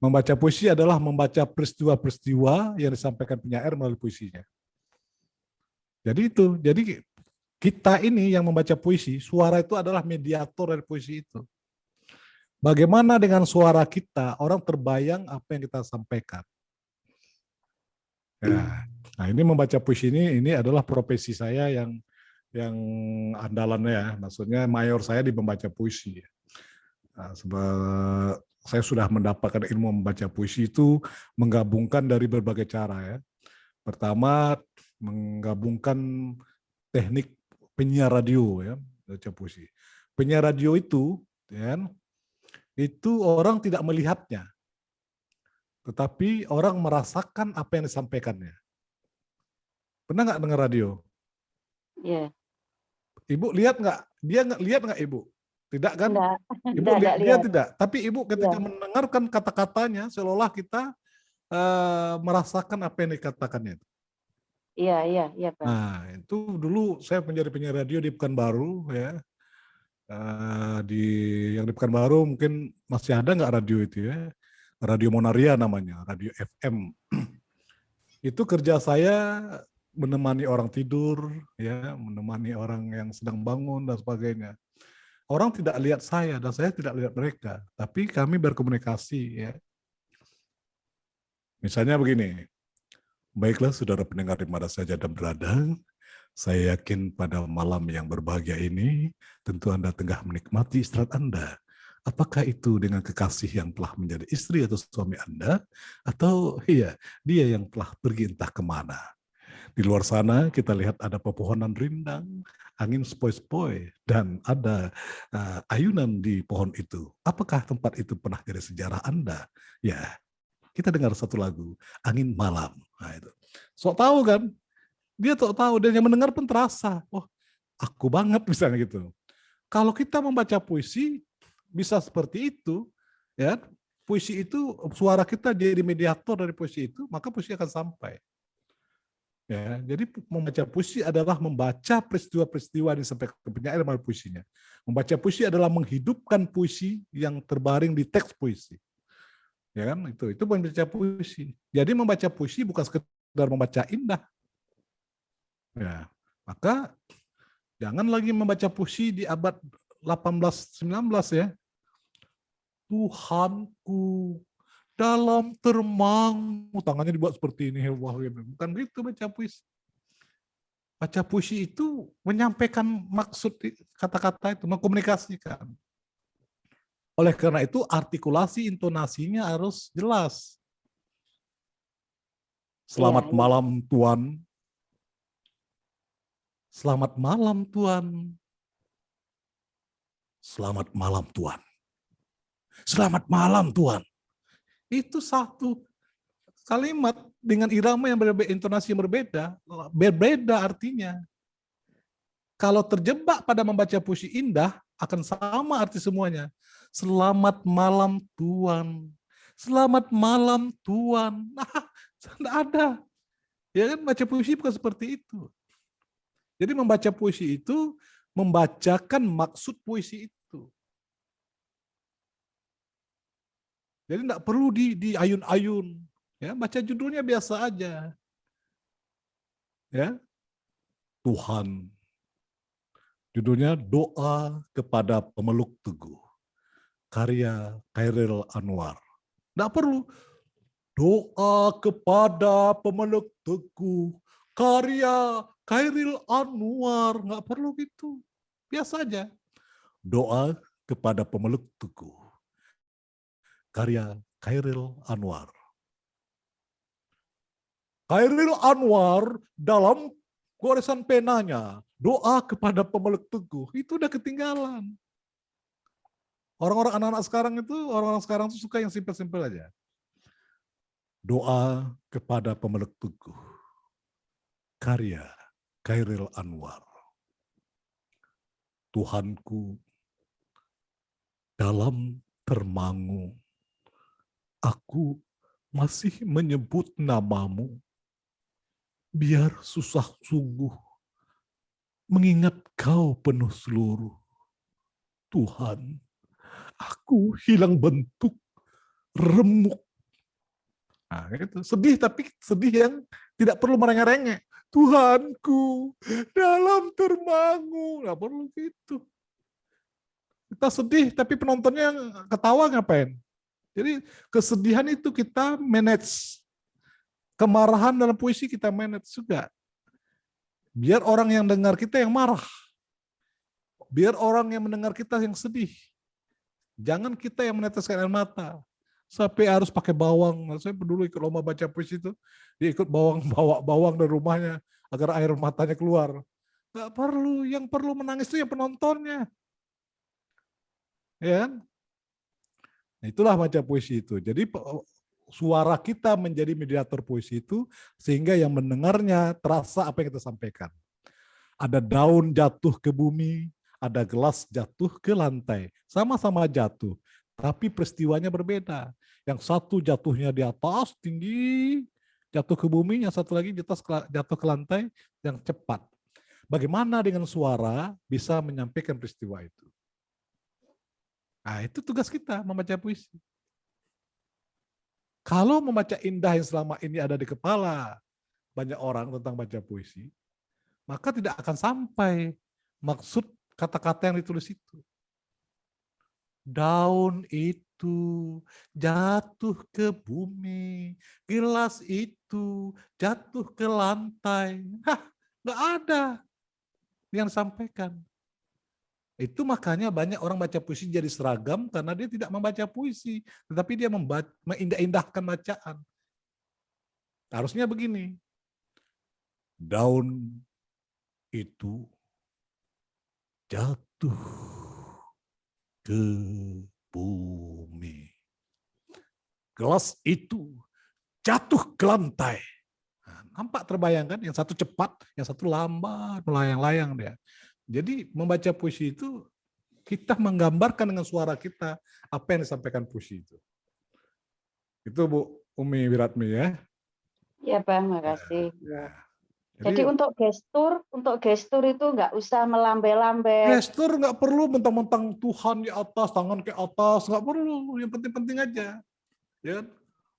Membaca puisi adalah membaca peristiwa-peristiwa yang disampaikan penyair melalui puisinya. Jadi itu, jadi kita ini yang membaca puisi, suara itu adalah mediator dari puisi itu. Bagaimana dengan suara kita, orang terbayang apa yang kita sampaikan. Ya, nah ini membaca puisi ini adalah profesi saya yang andalannya ya, maksudnya mayor saya di membaca puisi. Nah, saya sudah mendapatkan ilmu membaca puisi itu menggabungkan dari berbagai cara ya. Pertama menggabungkan teknik penyiar radio ya, baca puisi. Penyiar radio itu ya, itu orang tidak melihatnya, tetapi orang merasakan apa yang disampaikannya. Pernah nggak dengar radio? Iya. Ibu lihat nggak? Dia nggak lihat nggak Ibu? Tidak kan? Enggak. Ibu lihat, dia tidak. Tapi Ibu ketika mendengarkan kata-katanya, seolah kita merasakan apa yang dikatakannya. Iya, Pak. Nah, itu dulu saya menjadi penyiar radio di Pekanbaru ya. Yang di Pekanbaru mungkin masih ada nggak radio itu ya? Radio Monaria namanya, radio FM. Itu kerja saya menemani orang tidur, ya, menemani orang yang sedang bangun dan sebagainya. Orang tidak lihat saya dan saya tidak lihat mereka, tapi kami berkomunikasi, ya. Misalnya begini, baiklah saudara pendengar di mana saja Anda berada, saya yakin pada malam yang berbahagia ini, tentu Anda tengah menikmati istirahat Anda. Apakah itu dengan kekasih yang telah menjadi istri atau suami Anda, atau iya, dia yang telah pergi entah kemana. Di luar sana kita lihat ada pepohonan rindang, angin sepoi-sepoi, dan ada ayunan di pohon itu. Apakah tempat itu pernah jadi sejarah Anda? Ya, kita dengar satu lagu, Angin Malam. Nah, itu. Sok tahu kan? Dia tahu, dan yang mendengar pun terasa. Oh, aku banget misalnya gitu. Kalau kita membaca puisi, bisa seperti itu, ya. Puisi itu, suara kita jadi mediator dari puisi itu, maka puisi akan sampai. Ya, jadi membaca puisi adalah membaca peristiwa-peristiwa yang disampaikan penyair melalui puisinya. Membaca puisi adalah menghidupkan puisi yang terbaring di teks puisi. Ya kan, itu membaca puisi. Jadi membaca puisi bukan sekedar membaca indah. Ya, maka jangan lagi membaca puisi di abad 18-19 ya. Tuhanku dalam termangmu, tangannya dibuat seperti ini, wah, bukan begitu baca puisi. Baca puisi itu menyampaikan maksud kata-kata itu, mengkomunikasikan. Oleh karena itu artikulasi intonasinya harus jelas. Selamat malam Tuan. Selamat malam Tuan. Selamat malam Tuan. Selamat malam Tuan. Itu satu kalimat dengan irama yang berbeda, intonasi yang berbeda, berbeda artinya. Kalau terjebak pada membaca puisi indah, akan sama arti semuanya. Selamat malam Tuan. Selamat malam Tuan. Nah, tidak ada. Ya kan, baca puisi bukan seperti itu. Jadi membaca puisi itu membacakan maksud puisi itu. Jadi tidak perlu di ayun-ayun. Ya, baca judulnya biasa aja. Ya, Tuhan. Judulnya Doa kepada Pemeluk Teguh. Karya Chairil Anwar. Tidak perlu. Doa kepada Pemeluk Teguh. Karya Chairil Anwar. Nggak perlu gitu. Biasa aja. Doa kepada Pemeluk Teguh. Karya Chairil Anwar. Chairil Anwar dalam goresan penanya, doa kepada Pemeluk Teguh, itu udah ketinggalan. Orang-orang anak-anak sekarang itu, orang-orang sekarang itu suka yang simpel-simpel aja. Doa kepada Pemeluk Teguh. Karya Chairil Anwar. Tuhanku, dalam termangu, aku masih menyebut namamu. Biar susah sungguh mengingat kau penuh seluruh. Tuhan, aku hilang bentuk, remuk. Nah, itu sedih, tapi sedih yang tidak perlu merengek-rengek. Tuhanku, dalam termangu. Nggak perlu gitu. Kita sedih, tapi penontonnya ketawa ngapain? Jadi kesedihan itu kita manage. Kemarahan dalam puisi kita manage juga. Biar orang yang dengar kita yang marah. Biar orang yang mendengar kita yang sedih. Jangan kita yang meneteskan air mata. Sampai harus pakai bawang. Saya dulu ikut lomba baca puisi itu. Dia ikut bawa bawang dari rumahnya agar air matanya keluar. Nggak perlu. Yang perlu menangis itu yang penontonnya. Ya kan? Itulah baca puisi itu. Jadi suara kita menjadi mediator puisi itu sehingga yang mendengarnya terasa apa yang kita sampaikan. Ada daun jatuh ke bumi, ada gelas jatuh ke lantai. Sama-sama jatuh, tapi peristiwanya berbeda. Yang satu jatuhnya di atas tinggi, jatuh ke bumi, yang satu lagi di atas jatuh ke lantai yang cepat. Bagaimana dengan suara bisa menyampaikan peristiwa itu? Nah, itu tugas kita membaca puisi. Kalau membaca indah yang selama ini ada di kepala, banyak orang tentang baca puisi, maka tidak akan sampai maksud kata-kata yang ditulis itu. Daun itu jatuh ke bumi, gelas itu jatuh ke lantai. Hah, nggak ada yang disampaikan. Itu makanya banyak orang baca puisi jadi seragam karena dia tidak membaca puisi, tetapi dia mengindah-indahkan bacaan. Harusnya begini. Daun itu jatuh ke bumi. Gelas itu jatuh ke lantai. Nah, nampak terbayangkan, yang satu cepat, yang satu lambat, melayang-layang dia. Jadi membaca puisi itu kita menggambarkan dengan suara kita apa yang disampaikan puisi itu. Itu Bu Umi Wiratmi ya. Ya Bang, makasih. Nah, Jadi untuk gestur itu nggak usah melambai-lambai. gestur nggak perlu mentang-mentang Tuhan di atas, tangan ke atas, nggak perlu. Yang penting-penting aja. Ya,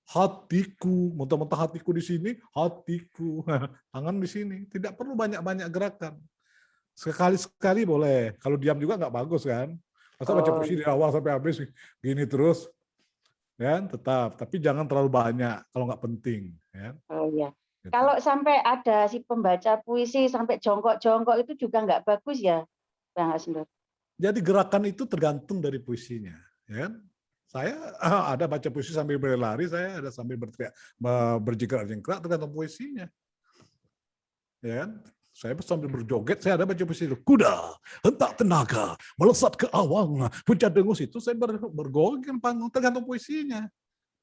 hatiku, mentang-mentang hatiku di sini, hatiku, tangan di sini. Tidak perlu banyak-banyak gerakan. Sekali-sekali boleh. Kalau diam juga nggak bagus kan. Masa baca puisi dari awal sampai habis gini terus, ya tetap. Tapi jangan terlalu banyak kalau nggak penting. Ya. Oh iya. Gitu. Kalau sampai ada si pembaca puisi sampai jongkok-jongkok itu juga nggak bagus ya, Bang Asnur? Jadi gerakan itu tergantung dari puisinya. Ya. Saya ada baca puisi sambil berlari, saya ada sambil berteriak, berjingkrak-jingkrak, tergantung puisinya. Ya. Saya sambil berjoget, saya ada baca puisi itu. Kuda, hentak tenaga, melesat ke awang, puncak dengus itu saya bergoyang panggung, tergantung puisinya.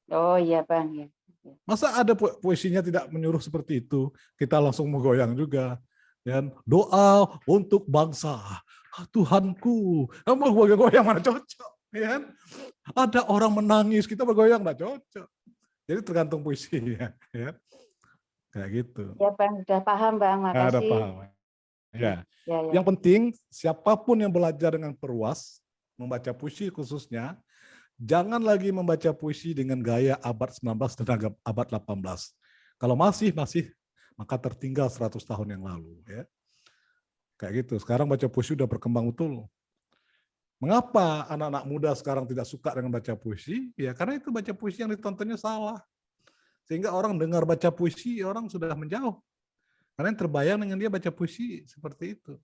Oh iya Bang. Ya. Masa ada puisinya tidak menyuruh seperti itu, kita langsung menggoyang juga. Ya. Doa untuk bangsa, Tuhanku, mau goyang-goyang mana cocok. Ya. Ada orang menangis, kita bergoyang nggak cocok. Jadi tergantung puisinya. Ya. Kayak gitu. Ya Bang, sudah paham Bang, makasih. Ada paham. Ya. Ya. Yang penting siapapun yang belajar dengan perluas, membaca puisi khususnya, jangan lagi membaca puisi dengan gaya abad 19 dan abad 18. Kalau masih, maka tertinggal 100 tahun yang lalu. Ya. Kayak gitu. Sekarang baca puisi udah berkembang betul. Mengapa anak-anak muda sekarang tidak suka dengan baca puisi? Ya karena itu baca puisi yang ditontonnya salah. Sehingga orang dengar baca puisi, orang sudah menjauh. Karena yang terbayang dengan dia baca puisi seperti itu.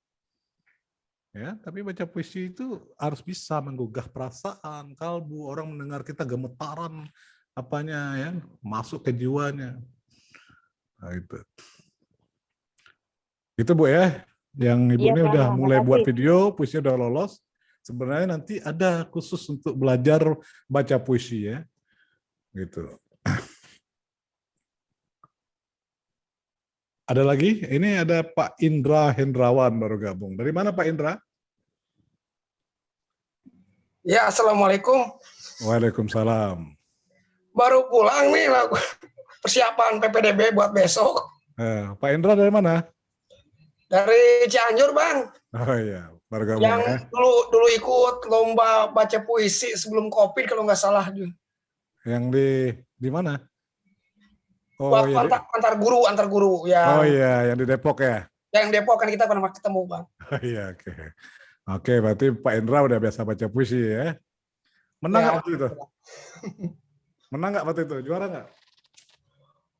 Ya, tapi baca puisi itu harus bisa menggugah perasaan, kalbu, orang mendengar kita gemetaran apanya ya, masuk ke jiwanya. Nah, itu. Itu Bu ya, yang Ibu ini udah mulai buat video, puisinya udah lolos. Sebenarnya nanti ada khusus untuk belajar baca puisi ya. Gitu. Ada lagi? Ini ada Pak Indra Hendrawan baru gabung. Dari mana Pak Indra? Ya, Assalamualaikum. Waalaikumsalam. Baru pulang nih persiapan PPDB buat besok. Pak Indra dari mana? Dari Cianjur, Bang. Oh iya, baru gabung Yang ya. dulu ikut lomba baca puisi sebelum COVID kalau nggak salah. Yang di mana? Oh Waktu iya. antar guru ya. Oh iya, yang di Depok ya. Yang Depok kan kita pernah ketemu, Bang. Oh iya, oke. Oke, berarti Pak Indra udah biasa baca puisi ya. Menang nggak waktu itu? Menang nggak waktu itu? Juara nggak?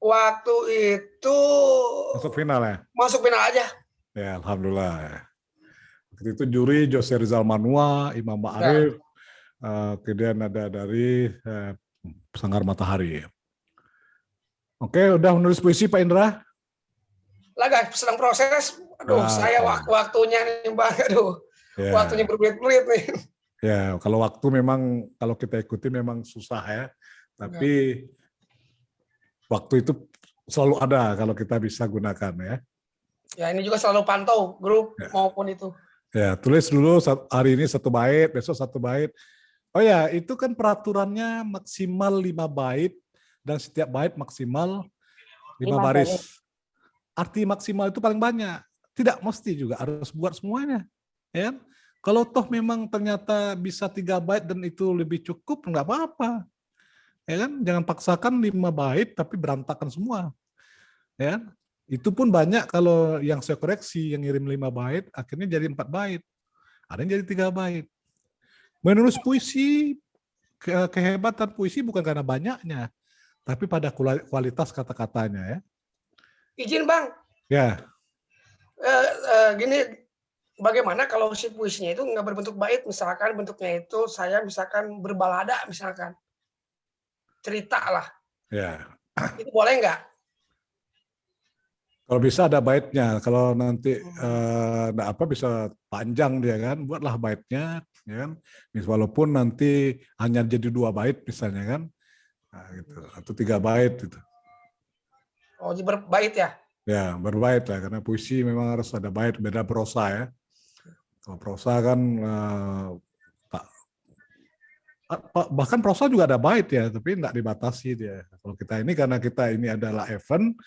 Waktu itu Masuk final ya? Masuk final aja. Ya, alhamdulillah. Waktu itu juri Jose Rizal Manua, Imam Ma'arif, kemudian ada dari Sanggar Matahari. Oke, udah menulis puisi Pak Indra? Lagi sedang proses. Aduh, saya waktunya nih, Bang. Aduh, ya. Waktunya berbelit-belit nih. Ya, kalau waktu memang, kalau kita ikuti memang susah ya. Tapi waktu itu selalu ada kalau kita bisa gunakan ya. Ya, ini juga selalu pantau grup maupun itu. Ya, tulis dulu hari ini 1 bait, besok 1 bait. Oh ya, itu kan peraturannya maksimal 5 bait dan setiap bait maksimal 5 baris. Arti maksimal itu paling banyak. Tidak mesti juga harus buat semuanya. Ya. Kalau toh memang ternyata bisa 3 bait dan itu lebih cukup, nggak apa-apa. Ya kan? Jangan paksakan 5 bait tapi berantakan semua. Ya. Itu pun banyak kalau yang saya koreksi, yang ngirim 5 bait, akhirnya jadi 4 bait. Ada yang jadi 3 bait. Menulis puisi, kehebatan puisi bukan karena banyaknya, tapi pada kualitas kata-katanya ya. Izin Bang, Ya, gini, bagaimana kalau si puisinya itu nggak berbentuk bait, misalkan bentuknya itu saya misalkan berbalada misalkan, cerita lah, ya. itu boleh nggak? Kalau bisa ada baitnya. Kalau nanti nggak apa bisa panjang dia kan, buatlah baitnya, ya kan. Walaupun nanti hanya jadi 2 bait misalnya kan, nah, gitu. Atau 3 bait gitu. Oh, berbait ya? Ya, berbait lah, karena puisi memang harus ada bait, beda prosa ya. Kalau prosa kan bahkan prosa juga ada bait ya, tapi nggak dibatasi dia. Kalau kita ini karena kita ini adalah event,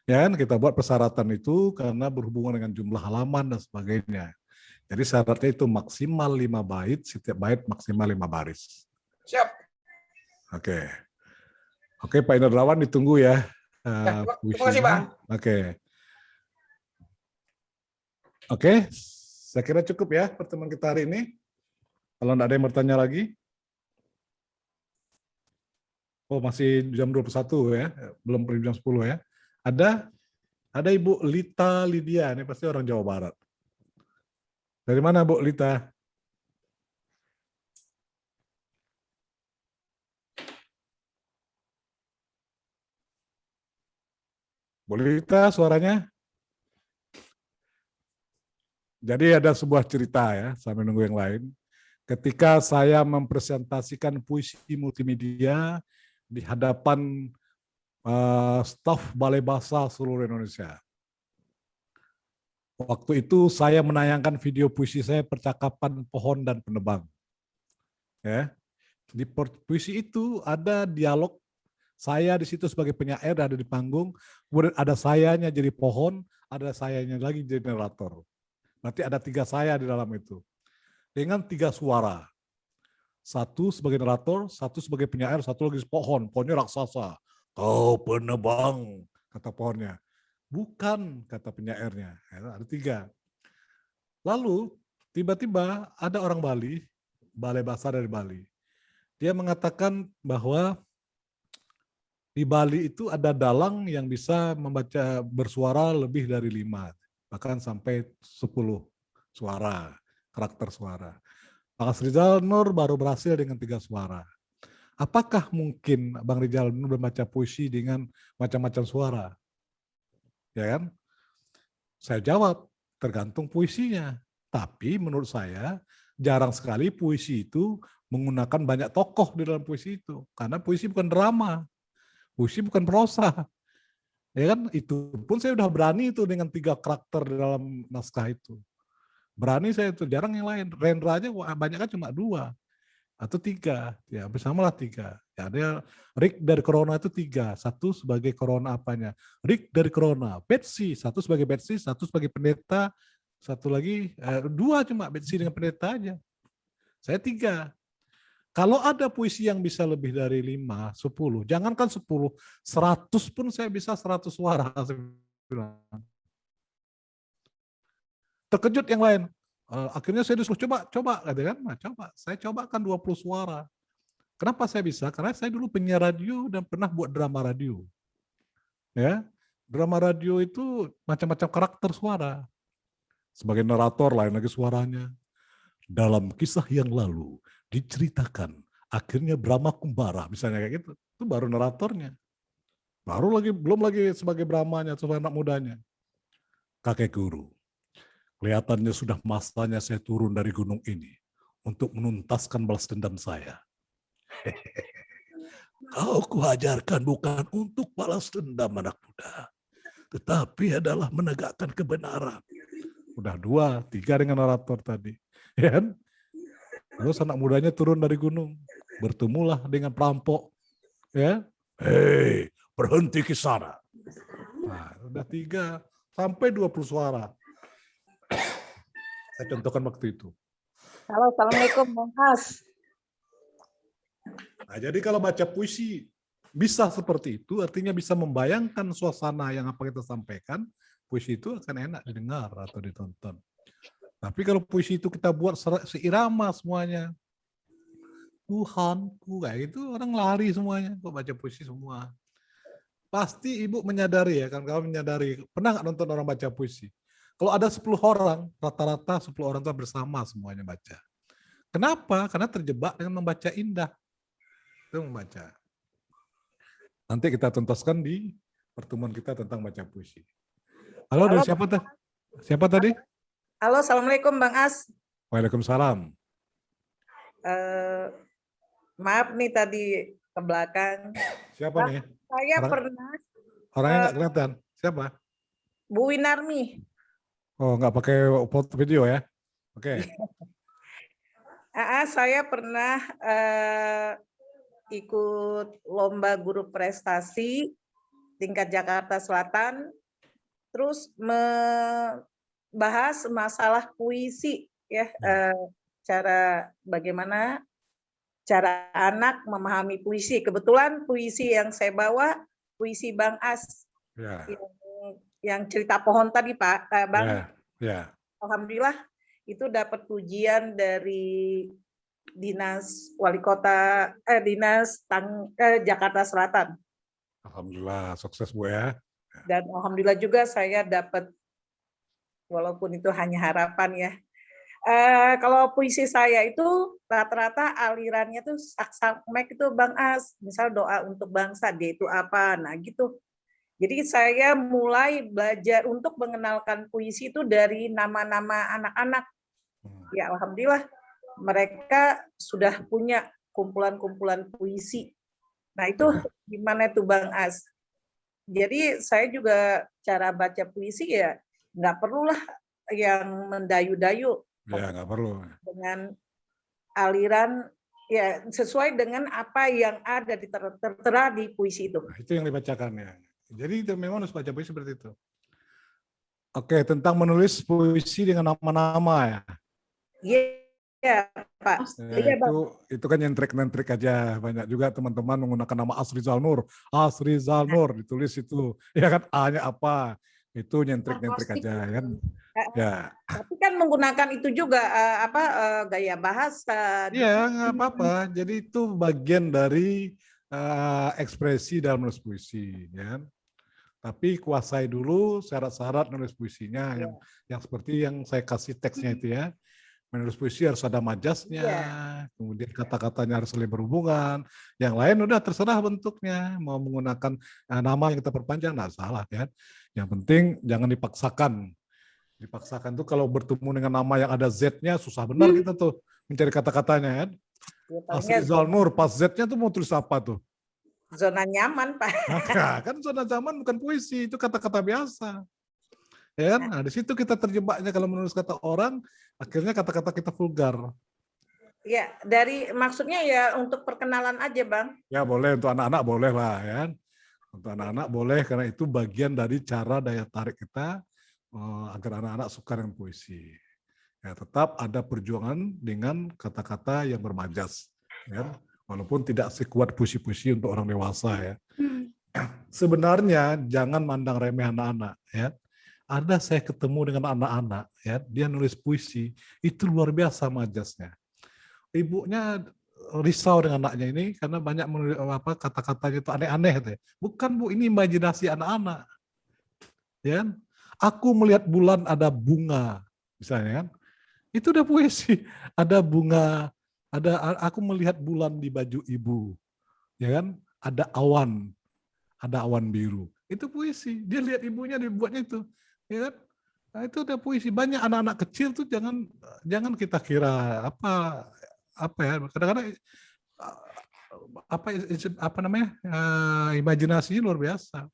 ya kan, kita buat persyaratan itu karena berhubungan dengan jumlah halaman dan sebagainya. Jadi syaratnya itu maksimal 5 bait, setiap bait maksimal 5 baris. Siap. Oke. Oke, Pak Indrawan ditunggu ya. Terima kasih, Bang. Oke. Oke, saya kira cukup ya pertemuan kita hari ini. Kalau tidak ada yang bertanya lagi. Oh, masih jam 21 ya, belum jam 10 ya. Ada Ibu Lita Lydia, ini pasti orang Jawa Barat. Dari mana Bu Lita? Bu Lita suaranya? Jadi ada sebuah cerita ya, sambil nunggu yang lain. Ketika saya mempresentasikan puisi multimedia di hadapan staf Balai Bahasa seluruh Indonesia. Waktu itu saya menayangkan video puisi saya Percakapan Pohon dan Penebang. Ya. Di puisi itu ada dialog, saya di situ sebagai penyair ada di panggung, kemudian ada sayanya jadi pohon, ada sayanya lagi jadi narator. Berarti ada 3 saya di dalam itu. Dengan 3 suara. 1 sebagai narator, 1 sebagai penyair, 1 lagi pohon. Pohonnya raksasa. Kau penebang, kata pohonnya. Bukan, kata penyairnya. Ada 3. Lalu tiba-tiba ada orang Bali, Balai Bahasa dari Bali. Dia mengatakan bahwa di Bali itu ada dalang yang bisa membaca bersuara lebih dari 5. Bahkan sampai 10 suara, karakter suara. Mas Rizal Nur baru berhasil dengan 3 suara. Apakah mungkin Bang Rizal Nur membaca puisi dengan macam-macam suara? Ya kan? Saya jawab, tergantung puisinya. Tapi menurut saya, jarang sekali puisi itu menggunakan banyak tokoh di dalam puisi itu. Karena puisi bukan drama. Puisi bukan prosa. Ya kan, itu pun saya udah berani itu dengan 3 karakter di dalam naskah itu. Berani saya itu, jarang yang lain. Rendra aja banyak kan cuma 2 atau 3, ya bersamalah 3. Ya, ada Rick dari Corona itu 3, 1 sebagai Corona apanya. Rick dari Corona, Betsy, 1 sebagai Betsy, 1 sebagai pendeta, 1 lagi 2 cuma Betsy dengan pendeta aja. Saya 3. Kalau ada puisi yang bisa lebih dari 5, 10, jangankan 10, 100 pun saya bisa 100 suara. Terkejut yang lain. Akhirnya saya disuruh coba, kan? Nah, coba. Saya cobakan 20 suara. Kenapa saya bisa? Karena saya dulu penyiar radio dan pernah buat drama radio. Ya, drama radio itu macam-macam karakter suara. Sebagai narator lain lagi suaranya. Dalam kisah yang lalu diceritakan akhirnya Brahma Kumbara, misalnya kayak gitu. Itu baru naratornya. Belum lagi sebagai Brahmanya, sebagai anak mudanya. Kakek guru. Kelihatannya sudah masanya saya turun dari gunung ini untuk menuntaskan balas dendam saya. Kau kuajarkan bukan untuk balas dendam anak muda, tetapi adalah menegakkan kebenaran. Udah 2, 3 dengan narator tadi. Ya kan? Terus anak mudanya turun dari gunung, bertemulah dengan perampok. Ya, hei, berhenti ke sana. Nah, udah 3 sampai 20 suara. Saya contohkan waktu itu. Halo, Assalamualaikum, Mas. Nah, jadi kalau baca puisi bisa seperti itu, artinya bisa membayangkan suasana yang apa kita sampaikan, puisi itu akan enak didengar atau ditonton. Tapi kalau puisi itu kita buat seirama semuanya, Tuhanku, kayak gitu orang lari semuanya, kok baca puisi semua. Pasti ibu menyadari ya, kan kamu menyadari, pernah nggak nonton orang baca puisi? Kalau ada 10 orang, rata-rata 10 orang itu bersama semuanya baca. Kenapa? Karena terjebak dengan membaca indah. Itu membaca. Nanti kita tuntaskan di pertemuan kita tentang baca puisi. Halo, dari siapa tadi? Siapa tadi? Halo, Assalamualaikum Bang As. Waalaikumsalam. Maaf nih tadi ke belakang. Siapa nih? Saya pernah. Orangnya nggak kelihatan. Siapa? Bu Winarmi. Oh, nggak pakai foto video ya? Oke. Saya pernah ikut lomba guru prestasi tingkat Jakarta Selatan, terus membahas masalah puisi ya, cara bagaimana cara anak memahami puisi. Kebetulan puisi yang saya bawa puisi Bang As Ya. yang cerita pohon tadi Pak, Bang. Ya. Alhamdulillah itu dapat pujian dari Dinas Wali Kota, Jakarta Selatan. Alhamdulillah, sukses Bu ya. Dan alhamdulillah juga saya dapat, walaupun itu hanya harapan ya. Kalau puisi saya itu rata-rata alirannya tuh saksamek itu Bang As, misal doa untuk bangsa, dia itu apa, nah gitu. Jadi saya mulai belajar untuk mengenalkan puisi itu dari nama-nama anak-anak. Ya alhamdulillah mereka sudah punya kumpulan-kumpulan puisi. Nah itu gimana tuh Bang As? Jadi saya juga cara baca puisi ya nggak perlulah yang mendayu-dayu. Ya nggak perlu. Dengan aliran ya sesuai dengan apa yang ada tertera di puisi itu. Nah, itu yang dibacakan ya. Jadi itu memang harus baca puisi seperti itu. Oke, tentang menulis puisi dengan nama-nama ya. Iya, Pak. Ya, itu kan nyentrik-nyentrik aja. Banyak juga teman-teman menggunakan nama Asrizal Nur. Asrizal Nur ditulis itu. Ya kan A-nya apa? Itu nyentrik-nyentrik aja kan. Ya. Tapi kan menggunakan itu juga gaya bahasa. Iya, nggak apa-apa. Jadi itu bagian dari ekspresi dalam menulis puisi, ya. Tapi kuasai dulu syarat-syarat menulis puisinya yang seperti yang saya kasih teksnya itu ya. Menulis puisi harus ada majasnya, kemudian kata-katanya harus saling berhubungan. Yang lain udah terserah bentuknya, mau menggunakan nama yang kita perpanjang nggak salah kan. Yang penting jangan dipaksakan. Dipaksakan tuh kalau bertemu dengan nama yang ada Z-nya susah benar kita tuh mencari kata-katanya kan. Asrizal Nur, pas Z-nya tuh mau tulis apa tuh? Zona nyaman, Pak. Nah, kan zona nyaman bukan puisi, itu kata-kata biasa. Ya, nah di situ kita terjebaknya kalau menulis kata orang, akhirnya kata-kata kita vulgar. Ya, maksudnya ya untuk perkenalan aja, Bang. Ya boleh, untuk anak-anak boleh lah ya. Untuk anak-anak boleh karena itu bagian dari cara daya tarik kita agar anak-anak suka dengan puisi. Ya, tetap ada perjuangan dengan kata-kata yang bermajas. Ya. Walaupun tidak sekuat puisi-puisi untuk orang dewasa ya. Sebenarnya jangan mandang remeh anak-anak ya. Ada saya ketemu dengan anak-anak ya, dia nulis puisi, itu luar biasa majasnya. Ibunya risau dengan anaknya ini karena banyak menulis kata-katanya itu aneh-aneh ya. Bukan Bu, ini imajinasi anak-anak. Ya. Aku melihat bulan ada bunga misalnya kan. Itu udah puisi, ada bunga. Aku melihat bulan di baju ibu, ya kan? Ada awan biru. Itu puisi. Dia lihat ibunya dibuatnya itu, ya kan? Nah, itu udah puisi. Banyak anak-anak kecil tuh jangan kita kira apa ya? Kadang-kadang imajinasinya luar biasa.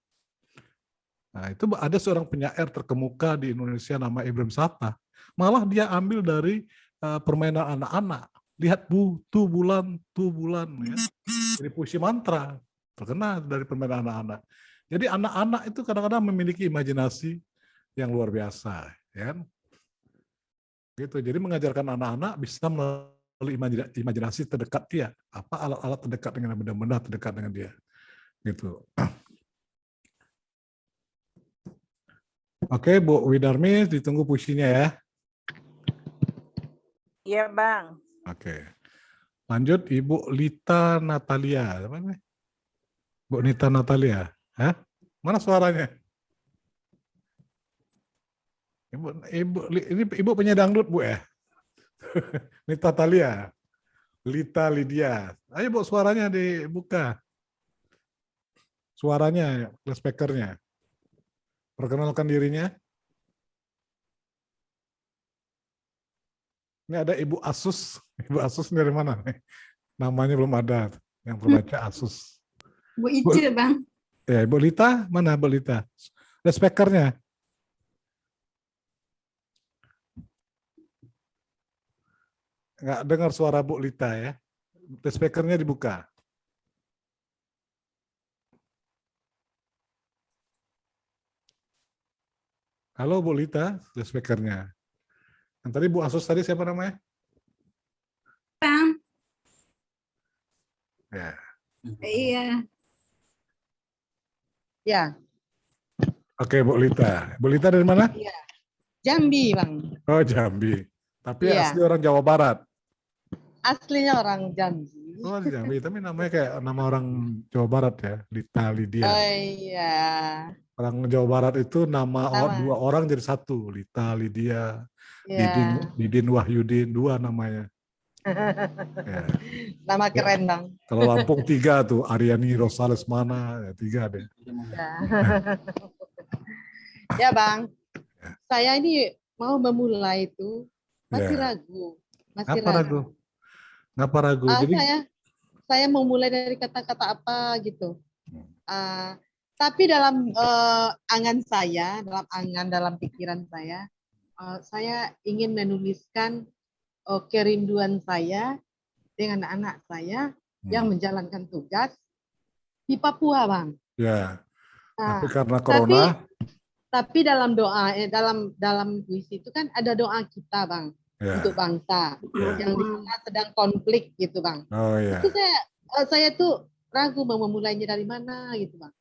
Nah, itu ada seorang penyair terkemuka di Indonesia nama Ibrahim Satta. Malah dia ambil dari permainan anak-anak. Lihat tuh bulan ya. Jadi puisi mantra terkenal dari permainan anak-anak. Jadi anak-anak itu kadang-kadang memiliki imajinasi yang luar biasa, ya. Gitu. Jadi mengajarkan anak-anak bisa melalui imajinasi terdekat dia. Apa alat-alat terdekat dengan benda-benda terdekat dengan dia. Gitu. Oke, Bu Widarmi, ditunggu puisinya ya. Iya, Bang. Oke. Lanjut Ibu Lita Natalia. Apa namanya? Bu Nita Natalia. Hah? Mana suaranya? Ini Ibu penyanyi dangdut, Bu ya? Nita Natalia. Lita Lydia. Ayo Bu, suaranya dibuka. Suaranya, speakernya. Perkenalkan dirinya. Ini ada Ibu Asus. Ibu Asus dari mana nih? Namanya belum ada. Yang terbaca Asus. Bu Ice, Bang. Ya, Ibu Lita, mana Bu Lita? Ada speakernya. Nggak dengar suara Bu Lita ya. Speakernya dibuka. Halo Bu Lita, speakernya. Yang tadi Bu Asus tadi siapa namanya? Bang. Ya. Iya. Ya, Oke Bu Lita. Bu Lita dari mana? Jambi, Bang. Oh Jambi. Tapi Iya. asli orang Jawa Barat. Aslinya orang Jambi. Oh Jambi, tapi namanya kayak nama orang Jawa Barat ya, Lita Lydia. Oh iya. Orang Jawa Barat itu nama Sama. dua orang jadi satu, Lita Lydia, Ya. Didin Wahyudin, dua namanya. Ya. Nama keren, Bang. Kalau Lampung tiga tuh, Aryani Rosales mana, ya, tiga deh. Ya. Ya, Bang. Saya ini mau memulai itu masih Ya. ragu. Masih Ngapa ragu? Ngapa ragu? Jadi saya mau mulai dari kata-kata apa gitu. Tapi dalam angan saya, dalam pikiran saya ingin menuliskan kerinduan saya dengan anak saya yang menjalankan tugas di Papua, Bang. ya. Nah, Tapi karena corona, tapi dalam doa, dalam puisi itu kan ada doa kita, Bang, ya. untuk bangsa Ya. yang di sana sedang konflik gitu, Bang. Oh ya. Itu saya tuh ragu mau memulainya dari mana gitu, Bang.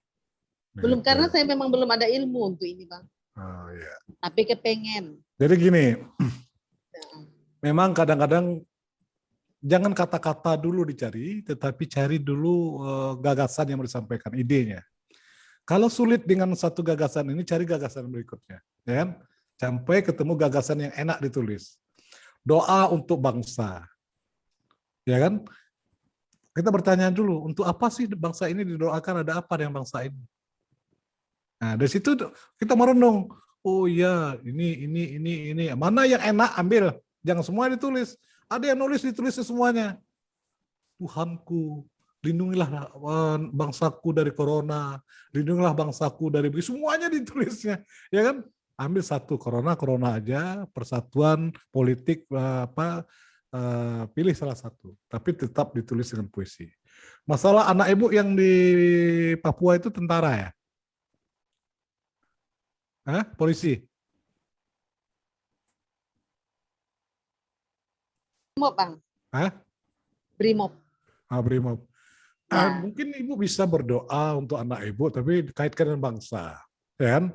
Belum, Gitu. karena saya memang belum ada ilmu untuk ini, Bang. Oh ya. Tapi kepengen. Jadi gini, memang kadang-kadang jangan kata-kata dulu dicari, tetapi cari dulu gagasan yang mau disampaikan, idenya. Kalau sulit dengan satu gagasan ini, cari gagasan berikutnya, ya kan? Sampai ketemu gagasan yang enak ditulis. Doa untuk bangsa, ya kan? Kita bertanya dulu, untuk apa sih bangsa ini didoakan? Ada apa dengan bangsa ini? Nah, dari situ kita merenung. Oh iya, ini. Mana yang enak ambil, jangan semua ditulis. Ada yang nulis ditulis semuanya. Tuhanku, lindungilah bangsaku dari corona, lindungilah bangsaku dari semuanya ditulisnya, ya kan? Ambil satu, corona aja, persatuan politik pilih salah satu, tapi tetap ditulis dengan puisi. Masalah anak ibu yang di Papua itu tentara ya? Hah? Polisi? Brimob, Bang. Hah? Brimob. Brimob. Ya. Mungkin ibu bisa berdoa untuk anak ibu, tapi kaitkan dengan bangsa, ya kan?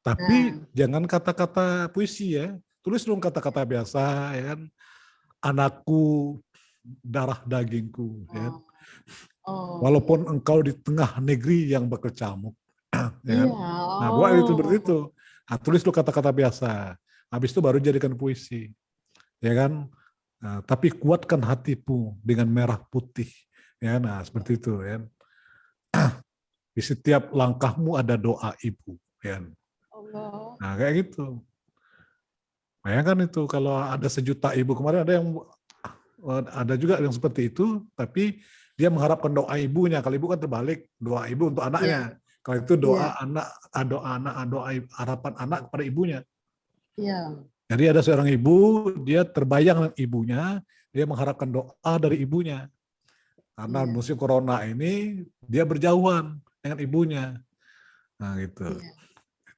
Tapi jangan kata-kata puisi ya, tulis dong kata-kata biasa, ya kan? Anakku, darah dagingku, ya kan? Walaupun engkau di tengah negeri yang berkecamuk, ya kan? Nah, buat itu seperti itu. Nah, tulis dulu kata-kata biasa, habis itu baru jadikan puisi, ya kan? Nah, tapi kuatkan hatimu dengan merah putih. Ya, nah seperti itu ya. Di setiap langkahmu ada doa ibu, ya. Nah kayak gitu. Bayangkan itu kalau ada 1 juta ibu, kemarin ada juga yang seperti itu, tapi dia mengharapkan doa ibunya. Kalau ibu kan terbalik, doa ibu untuk anaknya. Kalau itu doa doa harapan anak kepada ibunya. Jadi ada seorang ibu, dia terbayang dengan ibunya, dia mengharapkan doa dari ibunya. Karena musim corona ini dia berjauhan dengan ibunya. Nah gitu.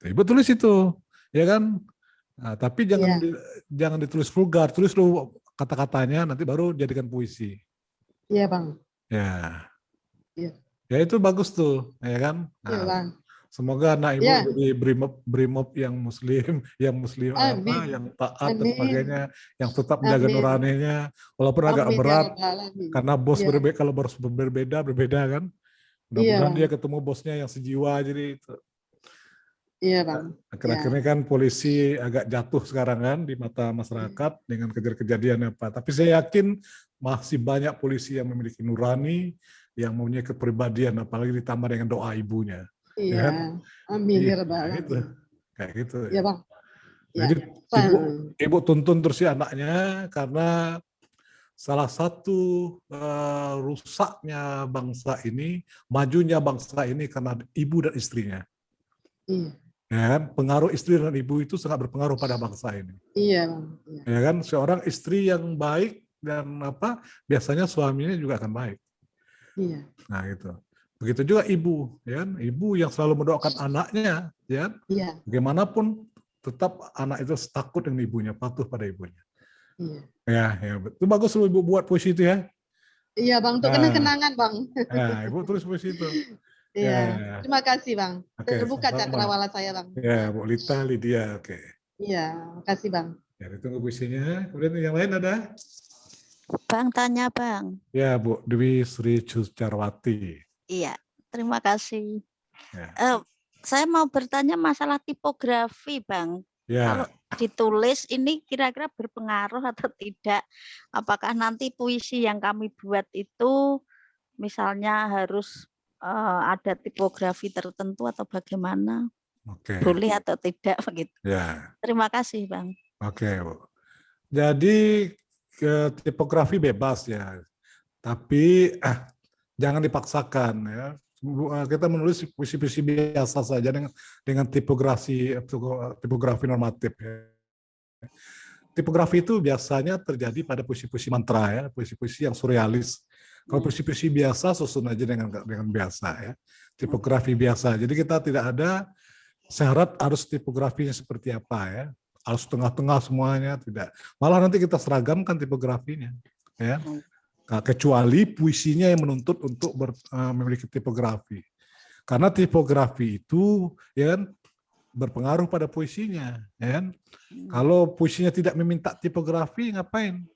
Ibu tulis itu, ya kan? Nah, tapi jangan ditulis vulgar, tulis dulu kata-katanya, nanti baru jadikan puisi. Iya, Bang. Ya. Ya itu bagus tuh, ya kan? Iya, Nah, Bang. semoga anak ibu Ya, jadi brimob yang muslim, amin. yang taat dan Amin. sebagainya, yang tetap menjaga Amin. nuraninya, walaupun agak Amin ya berat rabbal alamin. karena bos Iya. berbeda, kalau bos berbeda kan. Iya, Mudah-mudahan Bang. dia ketemu bosnya yang sejiwa, jadi Iya, Bang. akhir-akhir Ya. ini kan polisi agak jatuh sekarang kan di mata masyarakat dengan kejadian apa. Tapi saya yakin masih banyak polisi yang memiliki nurani, yang mempunyai kepribadian, apalagi ditambah dengan doa ibunya. Iya. Ya kan? Amin ya Iya, rabbal gitu. alamin. Kayak gitu. Iya, Bang. Ya. Jadi Bang. ibu tuntun terus si anaknya karena salah satu rusaknya bangsa ini, majunya bangsa ini karena ibu dan istrinya. Iya. Ya kan? Pengaruh istri dan ibu itu sangat berpengaruh pada bangsa ini. Iya, Bang. Iya. Ya kan? Seorang istri yang baik dan biasanya suaminya juga akan baik. Iya. Nah, gitu. Begitu juga ibu, ya kan? Ibu yang selalu mendoakan anaknya, ya kan? Iya. Bagaimanapun tetap anak itu takut dengan ibunya, patuh pada ibunya. Iya. Ya, itu bagus lu ibu buat puisi itu ya. Iya, Bang, untuk kenang-kenangan, Bang. Nah, ibu tulis puisi itu. Iya. Terima kasih, Bang. Oke, Terbuka sama-sama. cakrawala saya, Bang. Ya, Bu Lita, Lydia, oke. Iya, makasih, Bang. Ya, ditunggu puisinya. Kemudian yang lain ada? Bang, tanya Bang. Ya, Bu Dwi Sri Cuscarwati. Iya, terima kasih. Ya. Saya mau bertanya masalah tipografi, Bang. Ya. Kalau ditulis ini kira-kira berpengaruh atau tidak? Apakah nanti puisi yang kami buat itu misalnya harus ada tipografi tertentu atau bagaimana? Oke. Boleh atau tidak begitu? Ya. Terima kasih, Bang. Oke, Bu. Jadi tipografi bebas ya, tapi jangan dipaksakan ya. Kita menulis puisi-puisi biasa saja dengan tipografi normatif. Ya. Tipografi itu biasanya terjadi pada puisi-puisi mantra ya, puisi-puisi yang surrealis. Kalau puisi-puisi biasa susun aja dengan biasa ya. Tipografi biasa. Jadi kita tidak ada syarat harus tipografinya seperti apa ya. Harus tengah-tengah semuanya, tidak. Malah nanti kita seragamkan tipografinya ya. Nah, kecuali puisinya yang menuntut untuk memiliki tipografi. Karena tipografi itu ya kan berpengaruh pada puisinya, ya kan? Kalau puisinya tidak meminta tipografi, ngapain?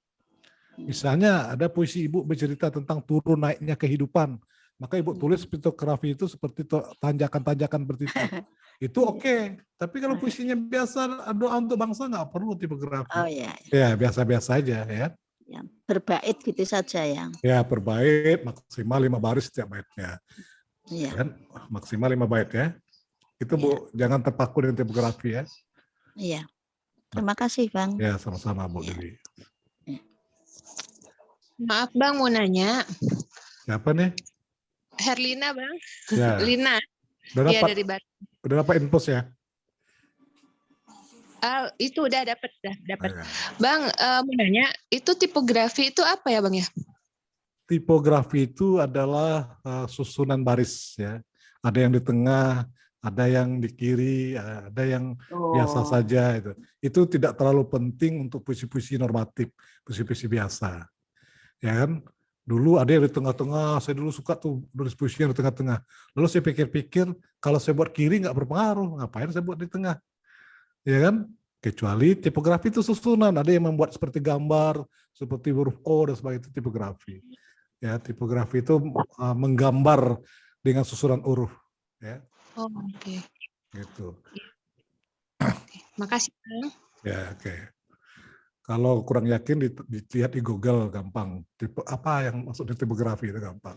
Misalnya ada puisi ibu bercerita tentang turun naiknya kehidupan, maka ibu tulis tipografi itu seperti tanjakan-tanjakan seperti itu. Itu oke. Tapi kalau puisinya biasa doa untuk bangsa nggak perlu tipografi. Oh ya. Ya biasa-biasa aja ya. Ya, berbait gitu saja ya. Ya berbait maksimal 5 baris setiap baitnya. Iya. Kan maksimal 5 bait ya. Itu Bu, jangan terpaku dengan tipografi ya. Iya. Terima kasih, Bang. Ya, sama-sama Bu Dewi. Maaf Bang, mau nanya. Siapa nih? Herlina Bang. Ya. Lina. Udah Iya dapat, dari Bandung. udah dapat infos ya? Itu udah dapat. Ya. Bang, mau nanya, itu tipografi itu apa ya Bang ya? Tipografi itu adalah susunan baris ya. Ada yang di tengah, ada yang di kiri, ada yang biasa saja itu. Itu tidak terlalu penting untuk puisi-puisi normatif, puisi-puisi biasa. Ya kan? Dulu ada yang di tengah-tengah, saya dulu suka tuh nulis puisi yang di tengah-tengah. Lalu saya pikir-pikir, kalau saya buat kiri nggak berpengaruh, ngapain saya buat di tengah? Ya kan? Kecuali tipografi itu susunan, ada yang membuat seperti gambar, seperti huruf O dan sebagainya, itu tipografi. Ya, tipografi itu menggambar dengan susunan huruf. Ya. Oh, oke. Gitu. Makasih Bang. Ya, oke. Kalau kurang yakin dilihat di Google gampang. Tipe apa yang maksudnya tipografi itu gampang.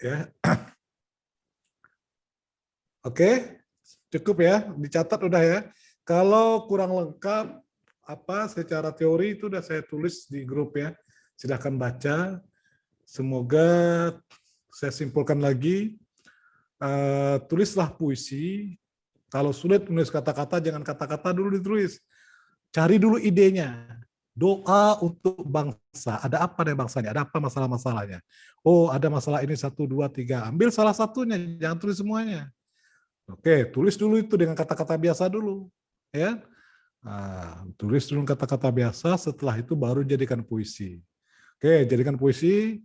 Ya. Oke, cukup ya, dicatat udah ya. Kalau kurang lengkap secara teori itu udah saya tulis di grup ya. Silahkan baca. Semoga saya simpulkan lagi. Tulislah puisi. Kalau sulit menulis kata-kata, jangan kata-kata dulu ditulis. Cari dulu idenya. Doa untuk bangsa. Ada apa dengan bangsanya? Ada apa masalah-masalahnya? Oh, ada masalah ini 1, 2, 3. Ambil salah satunya, jangan tulis semuanya. Oke, tulis dulu itu dengan kata-kata biasa dulu. Ya, tulis dulu kata-kata biasa. Setelah itu baru jadikan puisi. Oke, jadikan puisi.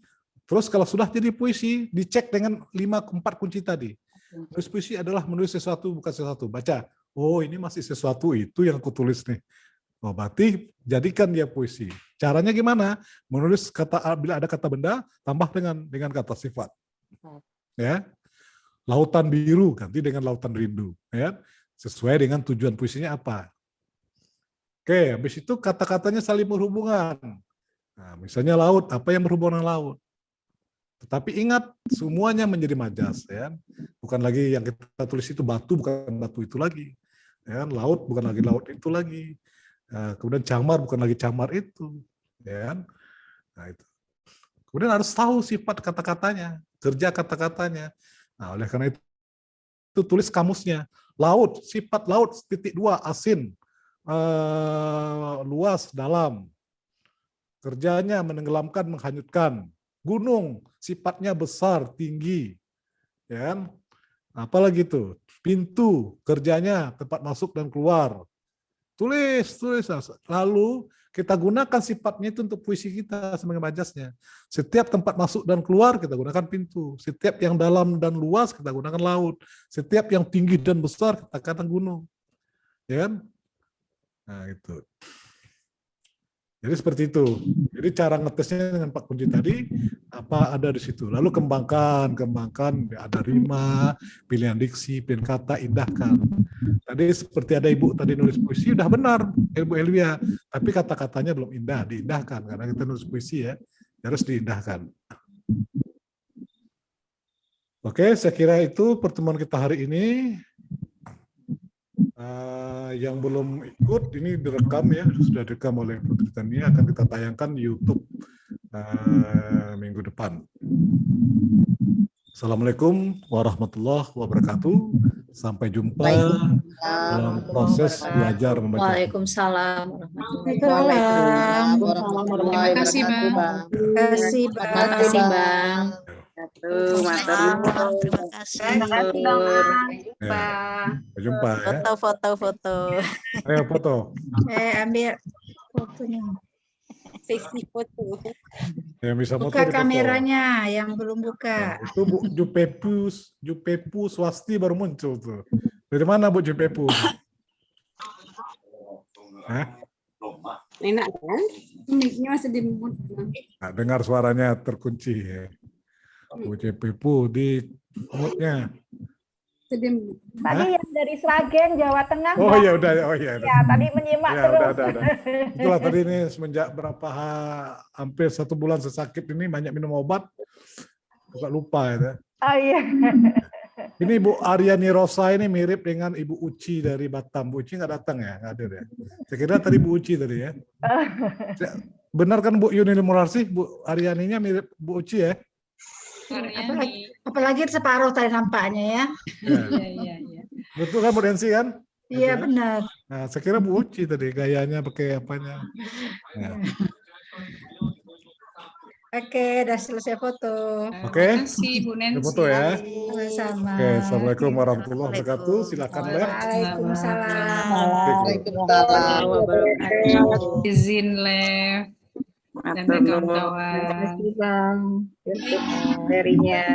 Terus kalau sudah jadi puisi, dicek dengan 4 kunci tadi. Menulis puisi adalah menulis sesuatu bukan sesuatu. Baca, oh ini masih sesuatu itu yang aku tulis nih. Oh berarti jadikan dia puisi. Caranya gimana? Menulis kata, bila ada kata benda, tambah dengan kata sifat. Ya, lautan biru ganti dengan lautan rindu. Ya, sesuai dengan tujuan puisinya apa. Oke, habis itu kata-katanya saling berhubungan. Nah, misalnya laut, apa yang berhubungan dengan laut? Tetapi ingat, semuanya menjadi majas, ya. Bukan lagi yang kita tulis itu batu, bukan batu itu lagi. Ya, laut bukan lagi laut itu lagi. Kemudian camar bukan lagi camar itu. Ya. Nah, itu. Kemudian harus tahu sifat kata-katanya, kerja kata-katanya. Nah, oleh karena itu tulis kamusnya. Laut, sifat laut, titik 2, asin, luas, dalam. Kerjanya menenggelamkan, menghanyutkan. Gunung, sifatnya besar, tinggi. Ya. Apalagi itu? Pintu, kerjanya tempat masuk dan keluar. Tulis. Lalu kita gunakan sifatnya itu untuk puisi kita sebagai majasnya. Setiap tempat masuk dan keluar kita gunakan pintu. Setiap yang dalam dan luas kita gunakan laut. Setiap yang tinggi dan besar kita katakan gunung. Ya kan? Nah, itu. Jadi seperti itu. Jadi cara ngetesnya dengan 4 kunci tadi, apa ada di situ. Lalu kembangkan, ada rima, pilihan diksi, pilihan kata, indahkan. Tadi seperti ada Ibu tadi nulis puisi, udah benar, Ibu Elvia. Tapi kata-katanya belum indah, diindahkan. Karena kita nulis puisi ya, harus diindahkan. Oke, saya kira itu pertemuan kita hari ini. Yang belum ikut ini direkam ya, sudah direkam oleh Putri Tania, akan kita tayangkan di YouTube minggu depan. Assalamualaikum warahmatullahi wabarakatuh. Sampai jumpa dalam proses belajar membaca. Waalaikumsalam Terima kasih, Bang. Terima kasih, Bang. Terima kasih. Sampai jumpa ya. Foto. Ayo foto. Ambil fotonya. Sesi foto. Yang bisa foto Buka di foto. kameranya yang belum buka. Nah, itu Bu Jupepu Swasti baru muncul tuh. Dari mana Bu Jupepu? Hah? Enak kan? Mic-nya masih di mute. Nah, dengar suaranya terkunci ya. Bu Jupepu di mute-nya. Tadi yang dari Sragen, Jawa Tengah. Oh iya udah, Ya, tadi menyimak ya, terus. udah. Itulah tadi ini semenjak hampir 1 bulan sesakit ini banyak minum obat, bukan lupa ya. Oh iya. Ini Bu Aryani Rosa ini mirip dengan Ibu Uci dari Batam. Bu Uci nggak datang ya, nggak hadir ya. Saya kira tadi Bu Uci tadi ya. Benar kan Bu Yuni Murarsi, Bu Aryaninya mirip Bu Uci ya? Apalagi separuh tadi nampaknya ya. Iya. Betul kan Bu Densi kan? Iya benar. Nah, saya kira Bu Uci tadi gayanya pakai apanya. Ya. Oke, udah selesai foto. Oke. Terima kasih, Bu Nancy. Foto ya. Sama. Oke, Assalamualaikum warahmatullahi wabarakatuh. Silakan Lab. Waalaikumsalam. Izin Lev dan kawan-kawan. Terima kasih Bang untuk materinya.